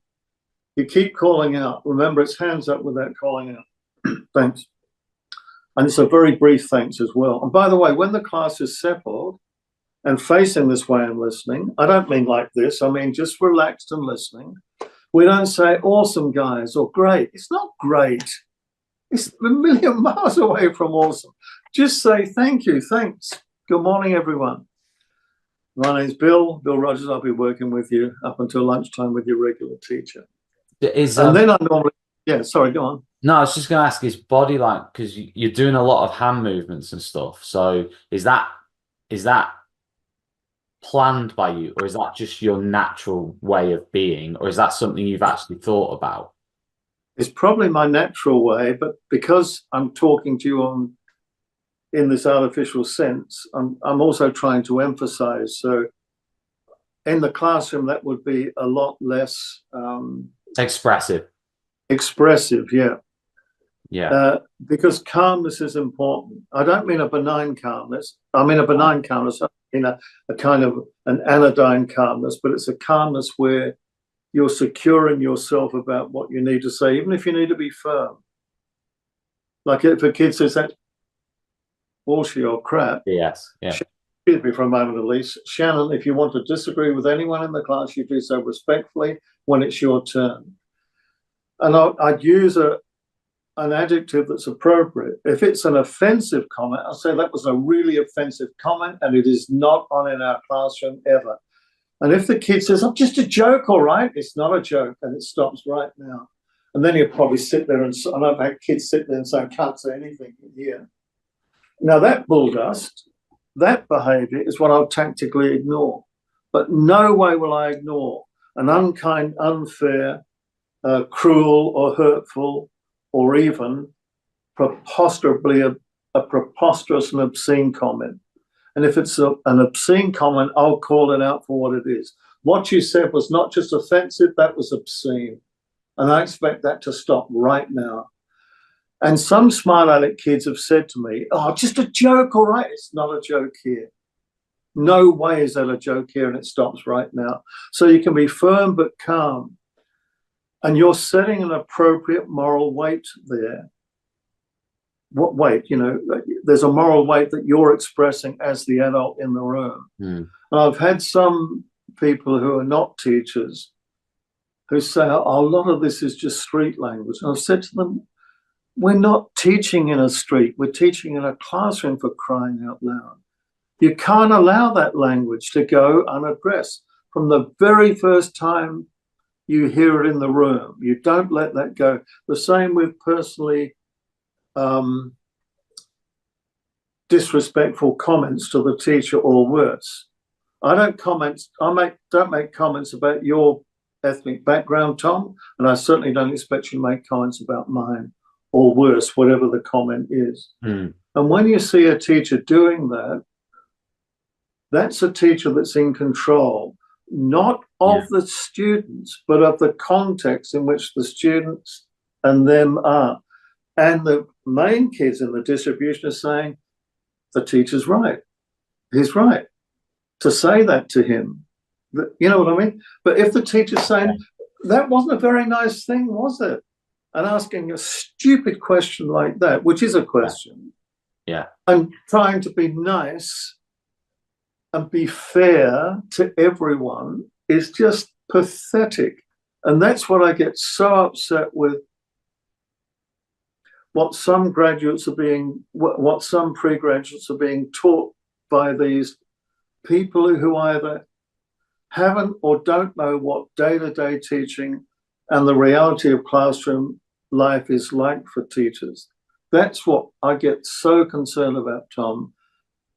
you keep calling out. Remember, it's hands up without calling out. Thanks. And it's a very brief thanks as well. And by the way, when the class is settled and facing this way and listening, I don't mean like this. I mean just relaxed and listening. We don't say awesome, guys, or great. It's not great. It's a million miles away from awesome. Just say thank you, thanks. Good morning, everyone. My name's Bill Rogers. I'll be working with you up until lunchtime with your regular teacher. And then I normally, yeah, sorry, go on. No, I was just going to ask, is body like, because you're doing a lot of hand movements and stuff. So is that planned by you, or is that just your natural way of being, or is that something you've actually thought about? It's probably my natural way, but because I'm talking to you in this artificial sense, I'm also trying to emphasize. So in the classroom, that would be a lot less Expressive. Yeah. Because calmness is important. I don't mean a benign calmness. I mean a benign calmness. I mean a kind of an anodyne calmness, but it's a calmness where you're securing yourself about what you need to say, even if you need to be firm. Like if a kid says that bullshit or crap, Yes. Yeah. Excuse me for a moment at least. Shannon, if you want to disagree with anyone in the class, you do so respectfully when it's your turn. And I'd use an adjective that's appropriate. If it's an offensive comment, I'll say that was a really offensive comment and it is not on in our classroom ever. And if the kid says, "I'm just a joke, all right," it's not a joke, and it stops right now. And then he'll probably sit there and I've had kids sit there and say, "I can't say anything here." Now that bull dust, that behavior is what I'll tactically ignore. But no way will I ignore an unkind, unfair, cruel or hurtful, or even preposterously a preposterous and obscene comment. And if it's an obscene comment, I'll call it out for what it is. What you said was not just offensive, that was obscene. And I expect that to stop right now. And some smart aleck kids have said to me, "Oh, just a joke, all right." It's not a joke here. No way is that a joke here, and it stops right now. So you can be firm but calm. And you're setting an appropriate moral weight there. What weight? You know, there's a moral weight that you're expressing as the adult in the room. And I've had some people who are not teachers who say, "Oh, a lot of this is just street language." And I've said to them, we're not teaching in a street. We're teaching in a classroom, for crying out loud. You can't allow that language to go unaddressed. From the very first time you hear it in the room, you don't let that go. The same with personally disrespectful comments to the teacher or worse. I don't make comments about your ethnic background, Tom, and I certainly don't expect you to make comments about mine, or worse, whatever the comment is. And when you see a teacher doing that, that's a teacher that's in control, not of the students, but of the context in which the students and them are. And the main kids in the distribution are saying, the teacher's right. He's right to say that to him. You know what I mean? But if the teacher's saying, "That wasn't a very nice thing, was it?" and asking a stupid question like that, which is a question, and trying to be nice and be fair to everyone is just pathetic. And that's what I get so upset with, what some graduates are being, what some pre-graduates are being taught by these people who either haven't or don't know what day-to-day teaching and the reality of classroom life is like for teachers. That's what I get so concerned about, Tom,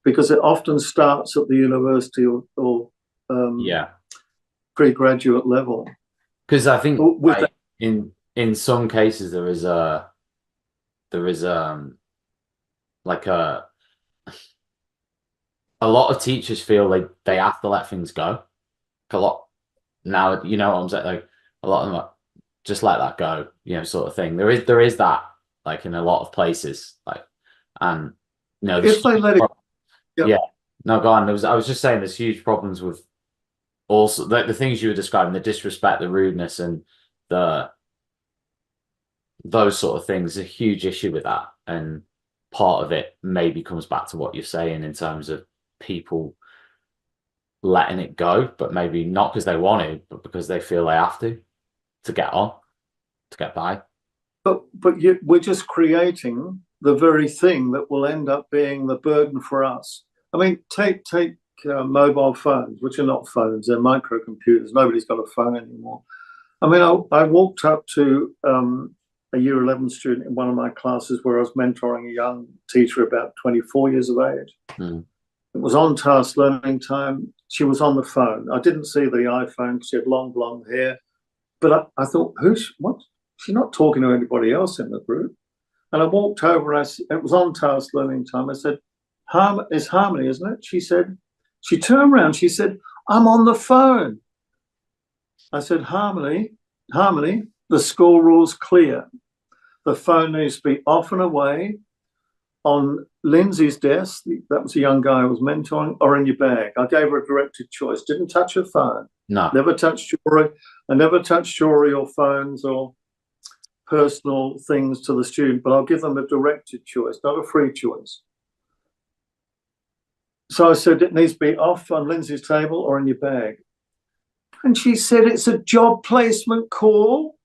because it often starts at the university or pre-graduate level. Because I think in some cases there is like a lot of teachers feel like they have to let things go. A lot now, you know what I'm saying? Like a lot of them are, just let that go, you know, sort of thing. There is that, like, in a lot of places, like, and you know, if they let it, no, go on. I was just saying, there's huge problems with also the things you were describing, the disrespect, the rudeness, and those sort of things. A huge issue with that, and part of it maybe comes back to what you're saying in terms of people letting it go, but maybe not because they want to, but because they feel they have to. to get on, to get by. But we're just creating the very thing that will end up being the burden for us. I mean, take mobile phones, which are not phones, they're microcomputers. Nobody's got a phone anymore. I mean, I walked up to a year 11 student in one of my classes where I was mentoring a young teacher about 24 years of age. Mm. It was on task learning time. She was on the phone. I didn't see the iPhone because she had long blonde hair. But I thought, what? She's not talking to anybody else in the group. And I walked over, it was on task learning time. I said, it's Harmony, isn't it? She turned around, she said, I'm on the phone. I said, Harmony, the school rule's clear. The phone needs to be off and away on Lindsay's desk, that was a young guy I was mentoring, or in your bag. I gave her a directed choice. Didn't touch her phone. No. Never touched jewelry. I never touched jewelry or phones or personal things to the student, but I'll give them a directed choice, not a free choice. So I said, it needs to be off on Lindsay's table or in your bag. And she said, it's a job placement call.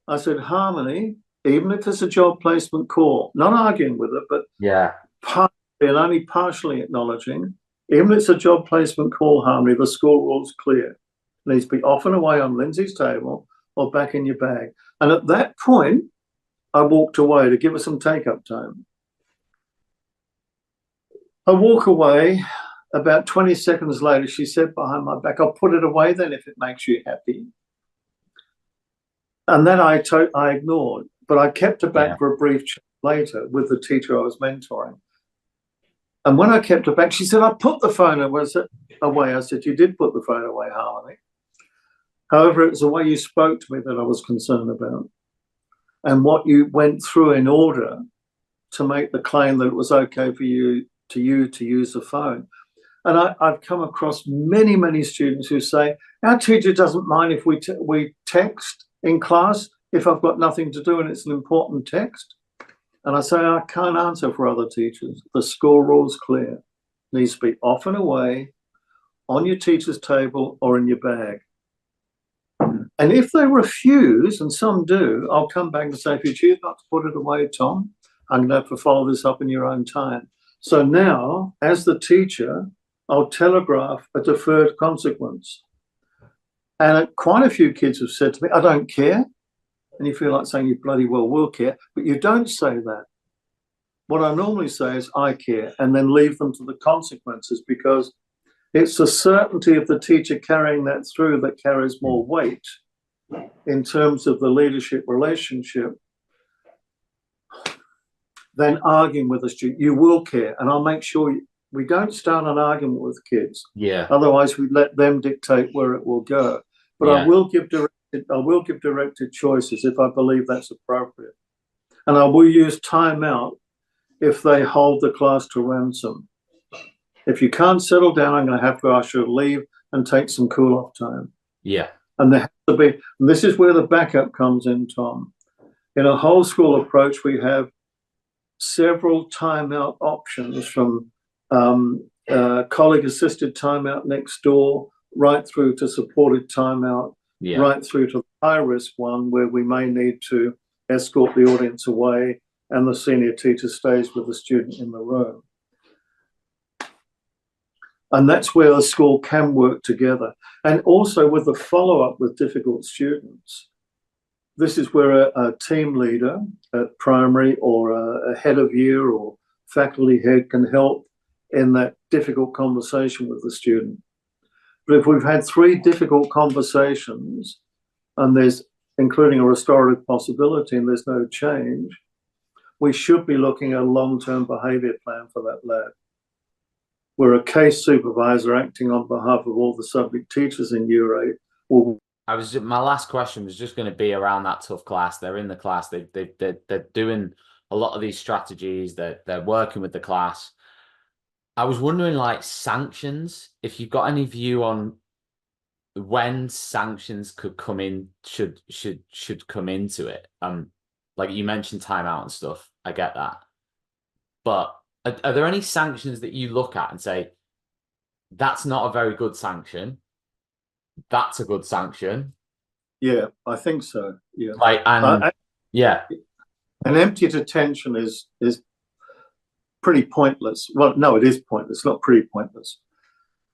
I said, Harmony, even if it's a job placement call, not arguing with it, but yeah, partially and only partially acknowledging, even if it's a job placement call, Harmony, the school rule's clear. It needs to be off and away on Lindsay's table or back in your bag. And at that point, I walked away to give her some take-up time. I walk away. About 20 seconds later, she said behind my back, I'll put it away then if it makes you happy. And then I ignored, but I kept her back for a brief chat later with the teacher I was mentoring. And when I kept her back, she said, I put the phone away. I said, you did put the phone away, Harmony. However, it was the way you spoke to me that I was concerned about, and what you went through in order to make the claim that it was okay for you to use the phone. And I've come across many, many students who say, our teacher doesn't mind if we text in class if I've got nothing to do and it's an important text. And I say, I can't answer for other teachers. The school rule's clear. It needs to be off and away, on your teacher's table or in your bag. And if they refuse, and some do, I'll come back and say, if you choose not to put it away, Tom, I'm going to have to follow this up in your own time. So now, as the teacher, I'll telegraph a deferred consequence. And quite a few kids have said to me, I don't care. And you feel like saying you bloody well will care, but you don't say that. What I normally say is I care, and then leave them to the consequences, because it's the certainty of the teacher carrying that through that carries more weight in terms of the leadership relationship than arguing with a student. You will care, and I'll make sure we don't start an argument with kids. Yeah. Otherwise, we let them dictate where it will go. But Yeah. I will give directed choices if I believe that's appropriate, and I will use timeout if they hold the class to ransom. If you can't settle down, I'm going to have to ask you to leave and take some cool-off time. Yeah. And there has to be, and this is where the backup comes in, Tom. In a whole school approach, we have several timeout options, from colleague-assisted timeout next door, right through to supported timeout, right through to the high-risk one where we may need to escort the audience away and the senior teacher stays with the student in the room. And that's where the school can work together. And also with the follow-up with difficult students. This is where a team leader at primary or a head of year or faculty head can help in that difficult conversation with the student. But if we've had 3 difficult conversations and there's, including a restorative possibility, and there's no change, we should be looking at a long-term behaviour plan for that lad. Where a case supervisor acting on behalf of all the subject teachers in Year 8 will... My last question was just going to be around that tough class. They're in the class. They're doing a lot of these strategies. They're working with the class. I was wondering, like, sanctions, if you've got any view on when sanctions could come in, should come into it. Like you mentioned timeout and stuff. I get that. But are there any sanctions that you look at and say, that's not a very good sanction, that's a good sanction, Yeah, I think so. Yeah. Like, and yeah, An empty detention is pretty pointless. Well, no, it is pointless, not pretty pointless.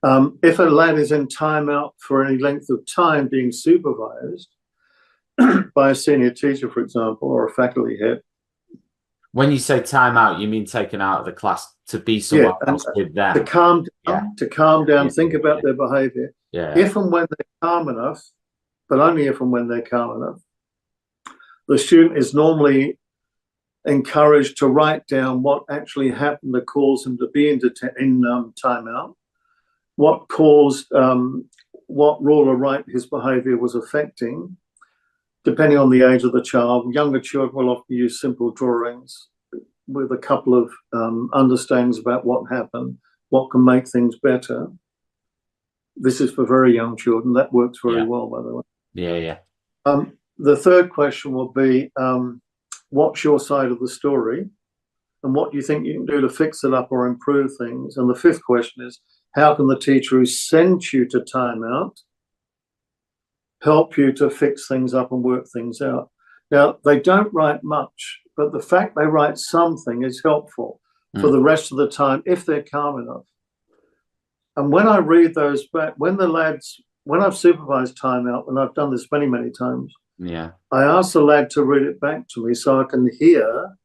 If a lad is in timeout for any length of time being supervised by a senior teacher, for example, or a faculty head. when you say time out, you mean taken out of the class to be somewhere else with them. To calm down, think about their behaviour. Yeah. If and when they're calm enough, but only if and when they're calm enough, the student is normally encouraged to write down what actually happened that caused him to be in timeout, what caused, what rule or right his behaviour was affecting, depending on the age of the child. Younger children will often use simple drawings with a couple of understandings about what happened, what can make things better. This is for very young children. That works very well, by the way. Yeah. The third question will be, what's your side of the story? And what do you think you can do to fix it up or improve things? And the fifth question is, how can the teacher who sent you to timeout help you to fix things up and work things out? Now, they don't write much, but the fact they write something is helpful for the rest of the time if they're calm enough. And when I read those back, when I've supervised timeout, and I've done this many, many times, I ask the lad to read it back to me so I can hear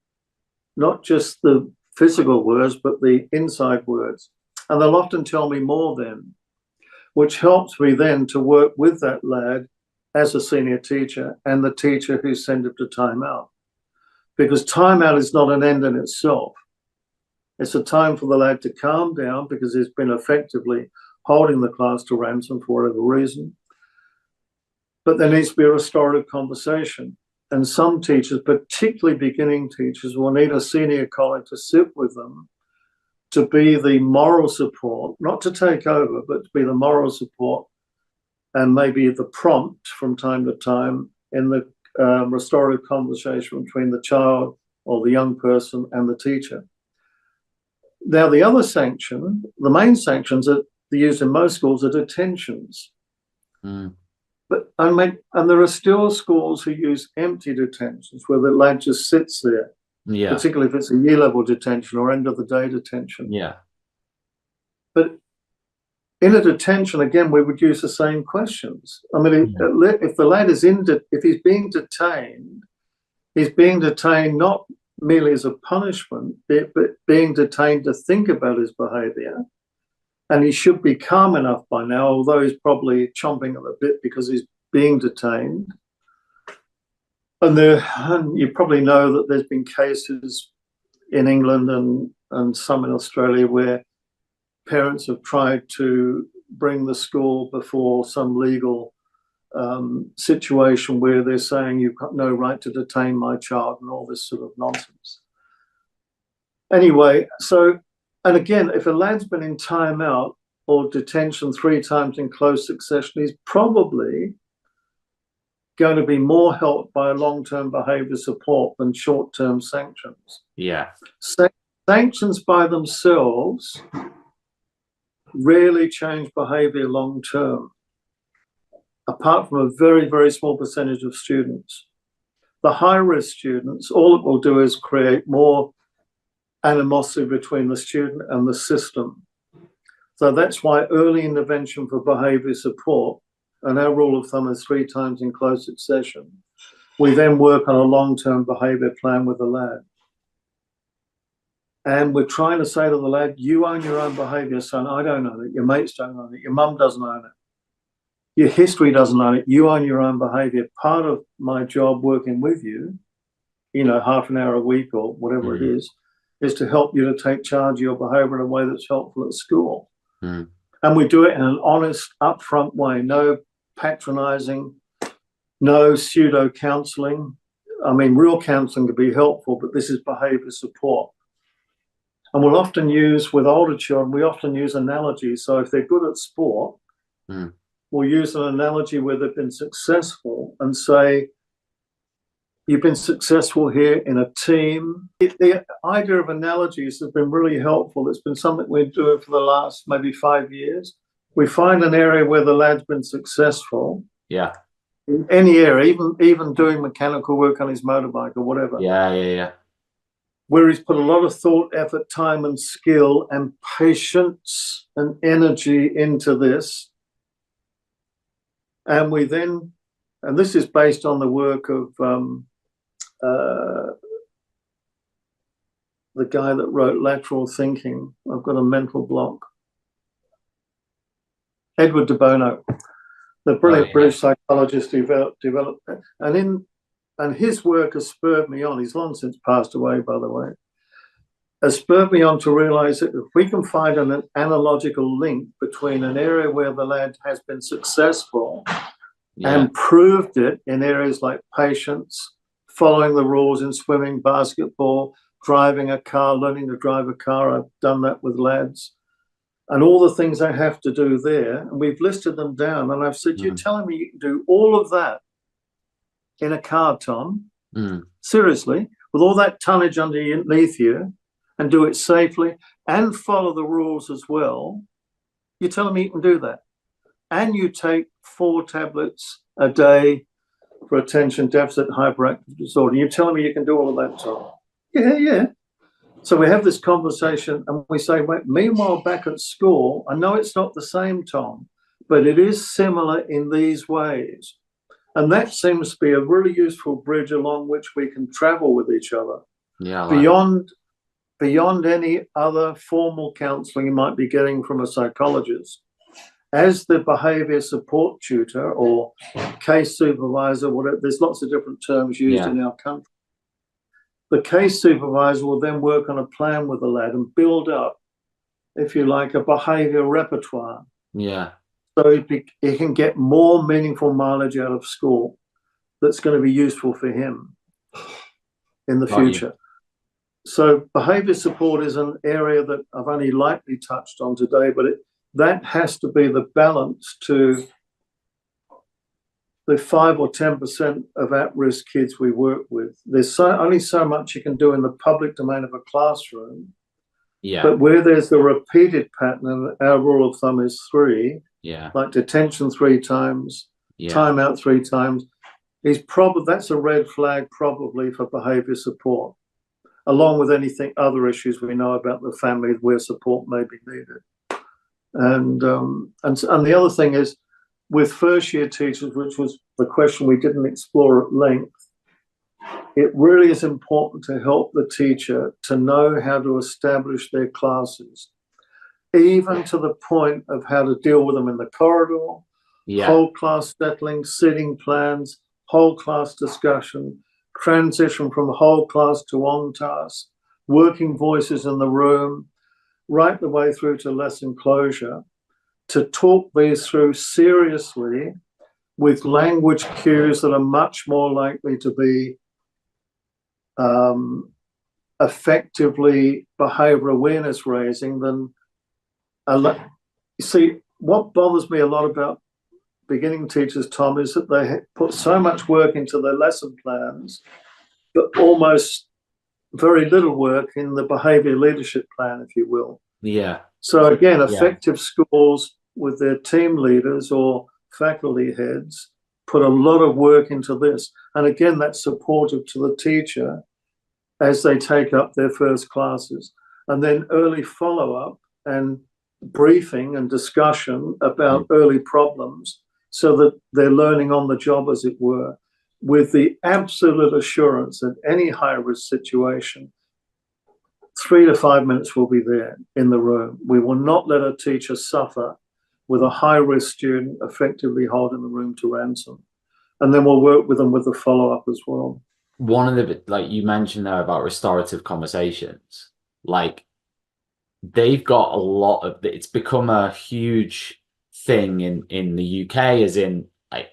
not just the physical words, but the inside words. And they'll often tell me more then, which helps me then to work with that lad as a senior teacher and the teacher who sent him to timeout. Because timeout is not an end in itself. It's a time for the lad to calm down because he's been effectively holding the class to ransom for whatever reason. But there needs to be a restorative conversation. And some teachers, particularly beginning teachers, will need a senior colleague to sit with them to be the moral support, not to take over, but to be the moral support and maybe the prompt from time to time in the restorative conversation between the child or the young person and the teacher. Now, the other sanction, the main sanctions that are used in most schools are detentions. But and there are still schools who use empty detentions where the lad just sits there, particularly if it's a year-level detention or end-of-the-day detention. But in a detention, again, we would use the same questions. I mean, if the lad is if he's being detained not merely as a punishment, but being detained to think about his behaviour. And he should be calm enough by now, although he's probably chomping at the bit because he's being detained. And you probably know that there's been cases in England and some in Australia where parents have tried to bring the school before some legal situation where they're saying you've got no right to detain my child and all this sort of nonsense. Anyway, and again, if a lad's been in timeout or detention 3 times in close succession, he's probably going to be more helped by long-term behaviour support than short-term sanctions. Sanctions by themselves rarely change behaviour long-term, apart from a very, very small percentage of students. The high-risk students, all it will do is create more animosity between the student and the system. So that's why early intervention for behaviour support, and our rule of thumb is 3 times in close succession, we then work on a long-term behaviour plan with the lad. And we're trying to say to the lad, you own your own behaviour, son. I don't own it. Your mates don't own it. Your mum doesn't own it. Your history doesn't own it. You own your own behaviour. Part of my job working with you, half an hour a week or whatever it is to help you to take charge of your behaviour in a way that's helpful at school. And we do it in an honest, upfront way. No patronising, no pseudo-counselling. I mean, real counselling could be helpful, but this is behaviour support. And we'll often use, with older children, we often use analogies. So if they're good at sport, we'll use an analogy where they've been successful and say, you've been successful here in a team. The idea of analogies has been really helpful. It's been something we're doing for the last maybe 5 years. We find an area where the lad's been successful. We in any area, even doing mechanical work on his motorbike or whatever. Yeah. Where he's put a lot of thought, effort, time, and skill, and patience and energy into this. And we then, and this is based on the work of the guy that wrote Lateral Thinking. I've got a mental block. Edward de Bono, the brilliant British psychologist who developed that. And his work has spurred me on. He's long since passed away, by the way. Has spurred me on to realize that if we can find an analogical link between an area where the lad has been successful and proved it in areas like patience, following the rules in swimming, basketball, driving a car, learning to drive a car. I've done that with lads. And all the things they have to do there. And we've listed them down. And I've said, you're telling me you can do all of that in a car, Tom? Seriously? With all that tonnage underneath you, and do it safely and follow the rules as well? You're telling me you can do that? And you take 4 tablets a day for attention deficit hyperactive disorder. You're telling me you can do all of that, Tom? Yeah. So we have this conversation and we say, wait, meanwhile, back at school, I know it's not the same, Tom, but it is similar in these ways. And that seems to be a really useful bridge along which we can travel with each other. Yeah. Beyond any other formal counseling you might be getting from a psychologist. As the behavior support tutor or case supervisor, whatever, there's lots of different terms used in our country. The case supervisor will then work on a plan with the lad and build up, if you like, a behavior repertoire. Yeah. So he can get more meaningful mileage out of school that's going to be useful for him in the future. So behavior support is an area that I've only lightly touched on today, but that has to be the balance to the 5 or 10% of at-risk kids we work with. There's only so much you can do in the public domain of a classroom. Yeah. But where there's a repeated pattern, and our rule of thumb is 3, like detention 3 times, time out 3 times, that's a red flag probably for behavior support, along with anything other issues we know about the family where support may be needed. And the other thing is, with first year teachers, which was the question we didn't explore at length, it really is important to help the teacher to know how to establish their classes, even to the point of how to deal with them in the corridor, whole class settling, sitting plans, whole class discussion, transition from whole class to on task, working voices in the room, right the way through to lesson closure, to talk these through seriously with language cues that are much more likely to be effectively behavior awareness raising than see, what bothers me a lot about beginning teachers, Tom, is that they put so much work into their lesson plans, but almost very little work in the behavior leadership plan, if you will. Yeah. So again, effective schools with their team leaders or faculty heads put a lot of work into this. And again, that's supportive to the teacher as they take up their first classes. And then early follow-up and briefing and discussion about early problems so that they're learning on the job, as it were, with the absolute assurance that any high-risk situation, 3 to 5 minutes will be there in the room. We will not let a teacher suffer with a high-risk student effectively holding the room to ransom. And then we'll work with them with the follow-up as well. One of the, like you mentioned there about restorative conversations, like they've got a lot of, it's become a huge thing in the UK, as in like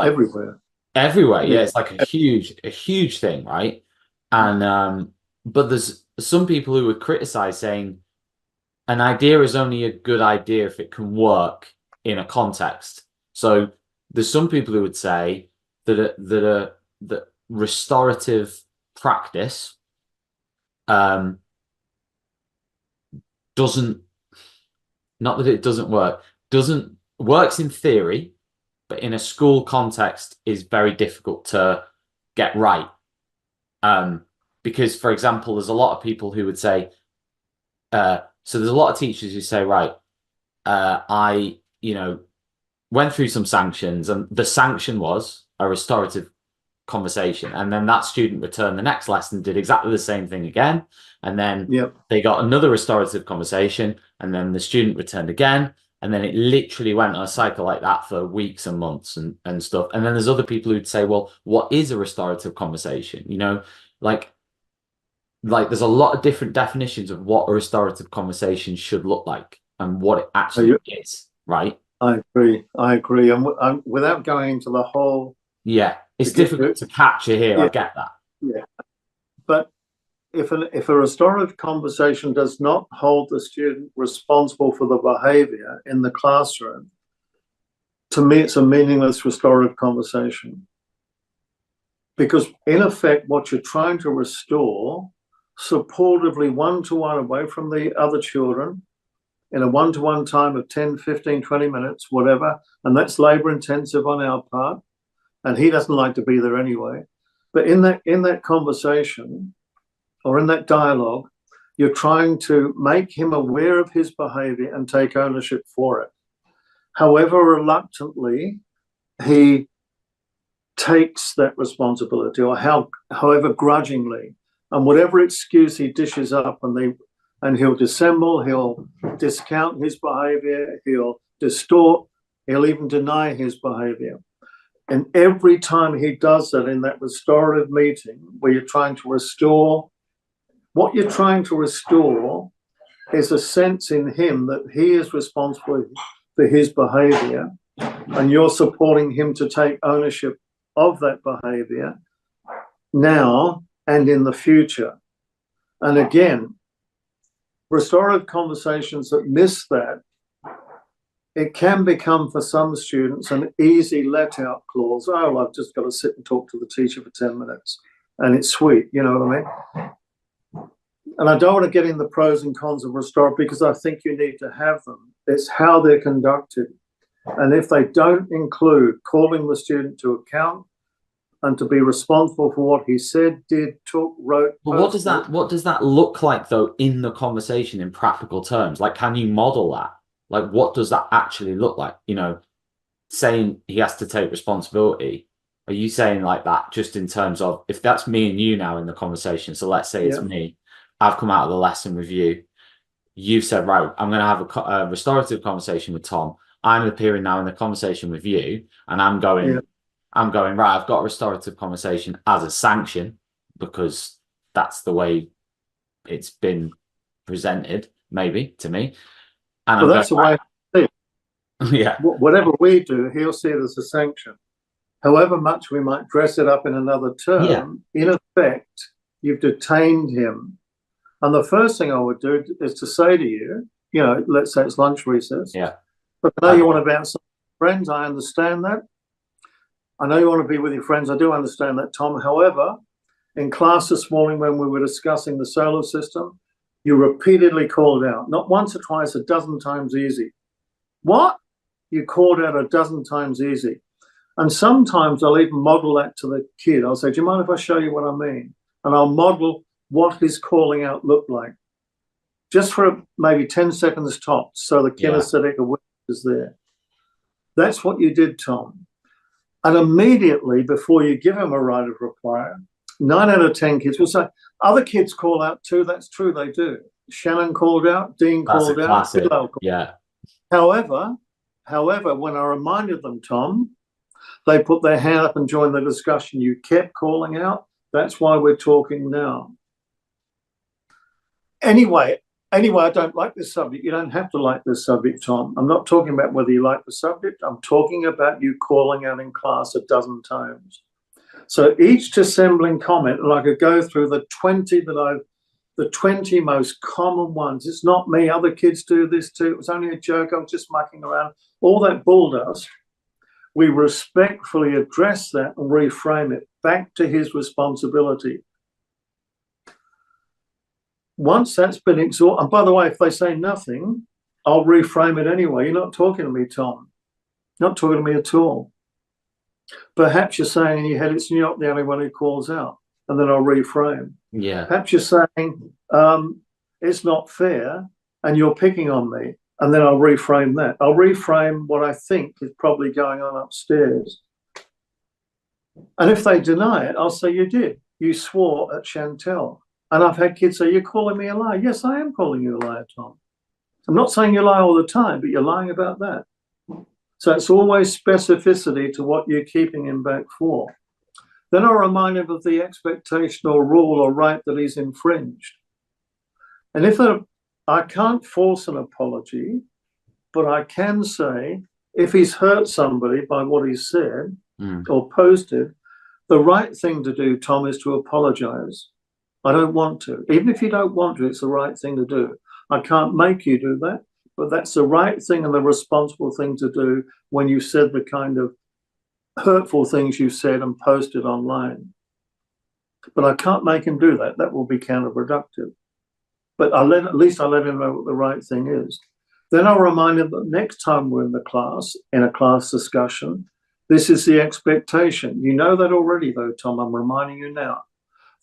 everywhere. Yeah, it's like a huge thing, right? And but there's some people who would criticize, saying an idea is only a good idea if it can work in a context. So there's some people who would say that restorative practice doesn't, not that it doesn't work, works in theory, but in a school context is very difficult to get right. Because, for example, there's a lot of people who would say, so there's a lot of teachers who say, right, I, went through some sanctions, and the sanction was a restorative conversation, and then that student returned the next lesson, did exactly the same thing again, and then they got another restorative conversation, and then the student returned again, and then it literally went on a cycle like that for weeks and months and stuff. And then there's other people who'd say, well, what is a restorative conversation? Like there's a lot of different definitions of what a restorative conversation should look like and what it actually is, right? I agree. And without going into the whole... Yeah, it's difficult to capture here. Yeah. I get that. Yeah. But if a restorative conversation does not hold the student responsible for the behavior in the classroom, to me, it's a meaningless restorative conversation. Because in effect, what you're trying to restore supportively one-to-one away from the other children in a one-to-one time of 10, 15, 20 minutes, whatever, and that's labor intensive on our part, and he doesn't like to be there anyway. But in that conversation or in that dialogue, you're trying to make him aware of his behavior and take ownership for it. However reluctantly he takes that responsibility, or however grudgingly, and whatever excuse he dishes up, and he'll dissemble, he'll discount his behavior, he'll distort, he'll even deny his behavior. And every time he does that in that restorative meeting where you're trying to restore, what you're trying to restore is a sense in him that he is responsible for his behavior, and you're supporting him to take ownership of that behavior now and in the future. And again, restorative conversations that miss that, it can become for some students an easy let-out clause. Oh, I've just got to sit and talk to the teacher for 10 minutes and it's sweet, you know what I mean? And I don't want to get in the pros and cons of restorative because I think you need to have them. It's how they're conducted. And if they don't include calling the student to account and to be responsible for what he said, did, took, wrote. But what does that look like though in the conversation in practical terms? Like, can you model that? Like, what does that actually look like? Saying he has to take responsibility. Are you saying like that just in terms of, if that's me and you now in the conversation, so let's say it's me, I've come out of the lesson with you, you've said, right, I'm going to have a restorative conversation with Tom. I'm appearing now in the conversation with you, and I'm going, right, I've got a restorative conversation as a sanction because that's the way it's been presented, maybe, to me. And well, that's the way I see it. Yeah. Whatever we do, he'll see it as a sanction. However much we might dress it up in another term, in effect, you've detained him. And the first thing I would do is to say to you, let's say it's lunch recess. Yeah. But I know you want to bounce with friends. I understand that. I know you want to be with your friends. I do understand that, Tom. However, in class this morning when we were discussing the solar system, you repeatedly called out, not once or twice, a dozen times easy. What? You called out a dozen times easy. And sometimes I'll even model that to the kid. I'll say, do you mind if I show you what I mean? And I'll model what his calling out looked like, just for maybe 10 seconds tops, so the kinesthetic awareness is there. That's what you did, Tom. And immediately before you give him a right of reply, 9 out of 10 kids will say, other kids call out too. That's true, they do. Shannon called out, Dean called out. Yeah. However, when I reminded them, Tom, they put their hand up and joined the discussion. You kept calling out. That's why we're talking now. Anyway, I don't like this subject. You don't have to like this subject, Tom. I'm not talking about whether you like the subject. I'm talking about you calling out in class a dozen times. So each dissembling comment, and I could go through the 20 most common ones. It's not me. Other kids do this too. It was only a joke. I was just mucking around. All that bull dust. We respectfully address that and reframe it back to his responsibility. Once that's been exhausted, and by the way, if they say nothing, I'll reframe it anyway. You're not talking to me, Tom. Not talking to me at all. Perhaps you're saying in your head, it's not the only one who calls out. And then I'll reframe. Yeah. Perhaps you're saying, it's not fair and you're picking on me. And then I'll reframe that. I'll reframe what I think is probably going on upstairs. And if they deny it, I'll say, you did. You swore at Chantel. And I've had kids say, you're calling me a liar. Yes, I am calling you a liar, Tom. I'm not saying you lie all the time, but you're lying about that. So it's always specificity to what you're keeping him back for. Then I'll remind him of the expectation or rule or right that he's infringed. And if I can't force an apology, but I can say, if he's hurt somebody by what he said or posted, the right thing to do, Tom, is to apologize. I don't want to. Even if you don't want to, it's the right thing to do. I can't make you do that, but that's the right thing and the responsible thing to do when you said the kind of hurtful things you said and posted online. But I can't make him do that. That will be counterproductive. But at least I let him know what the right thing is. Then I'll remind him that next time we're in the class, in a class discussion, this is the expectation. You know that already, though, Tom. I'm reminding you now.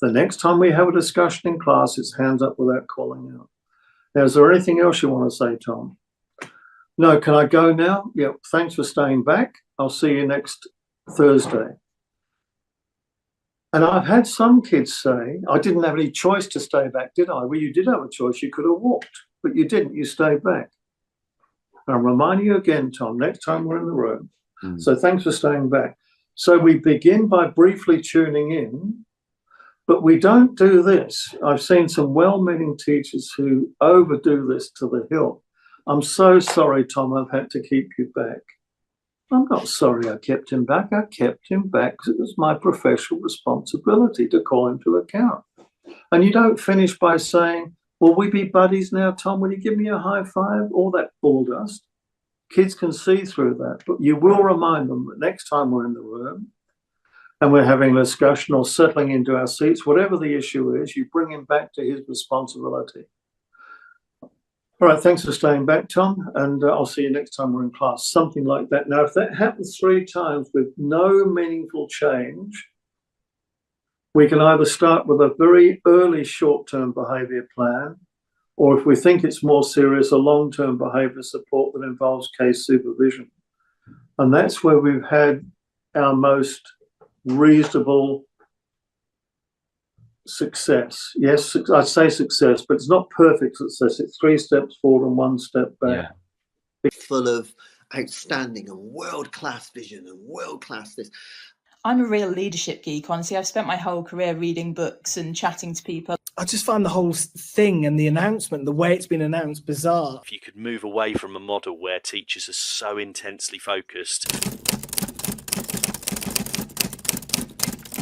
The next time we have a discussion in class, it's hands up without calling out. Now, is there anything else you want to say, Tom? No, can I go now? Yeah, thanks for staying back. I'll see you next Thursday. And I've had some kids say, I didn't have any choice to stay back, did I? Well, you did have a choice. You could have walked, but you didn't. You stayed back. And I'm reminding you again, Tom, next time we're in the room. So thanks for staying back. So we begin by briefly tuning in, but we don't do this. I've seen some well-meaning teachers who overdo this to the hilt. I'm so sorry, Tom, I've had to keep you back. I'm not sorry I kept him back. I kept him back because it was my professional responsibility to call him to account. And you don't finish by saying, will we be buddies now, Tom? Will you give me a high five? All that bull dust. Kids can see through that, but you will remind them that next time we're in the room and we're having a discussion or settling into our seats, whatever the issue is, you bring him back to his responsibility. All right, thanks for staying back, Tom, and I'll see you next time we're in class. Something like that. Now, if that happens 3 times with no meaningful change, we can either start with a very early short-term behaviour plan, or if we think it's more serious, a long-term behaviour support that involves case supervision. And that's where we've had our most reasonable success. Yes, I say success, but it's not perfect success. It's 3 steps forward and 1 step back. Yeah. Full of outstanding and world-class vision and world-class this. I'm a real leadership geek, honestly. I've spent my whole career reading books and chatting to people. I just find the whole thing and the announcement, the way it's been announced, bizarre. If you could move away from a model where teachers are so intensely focused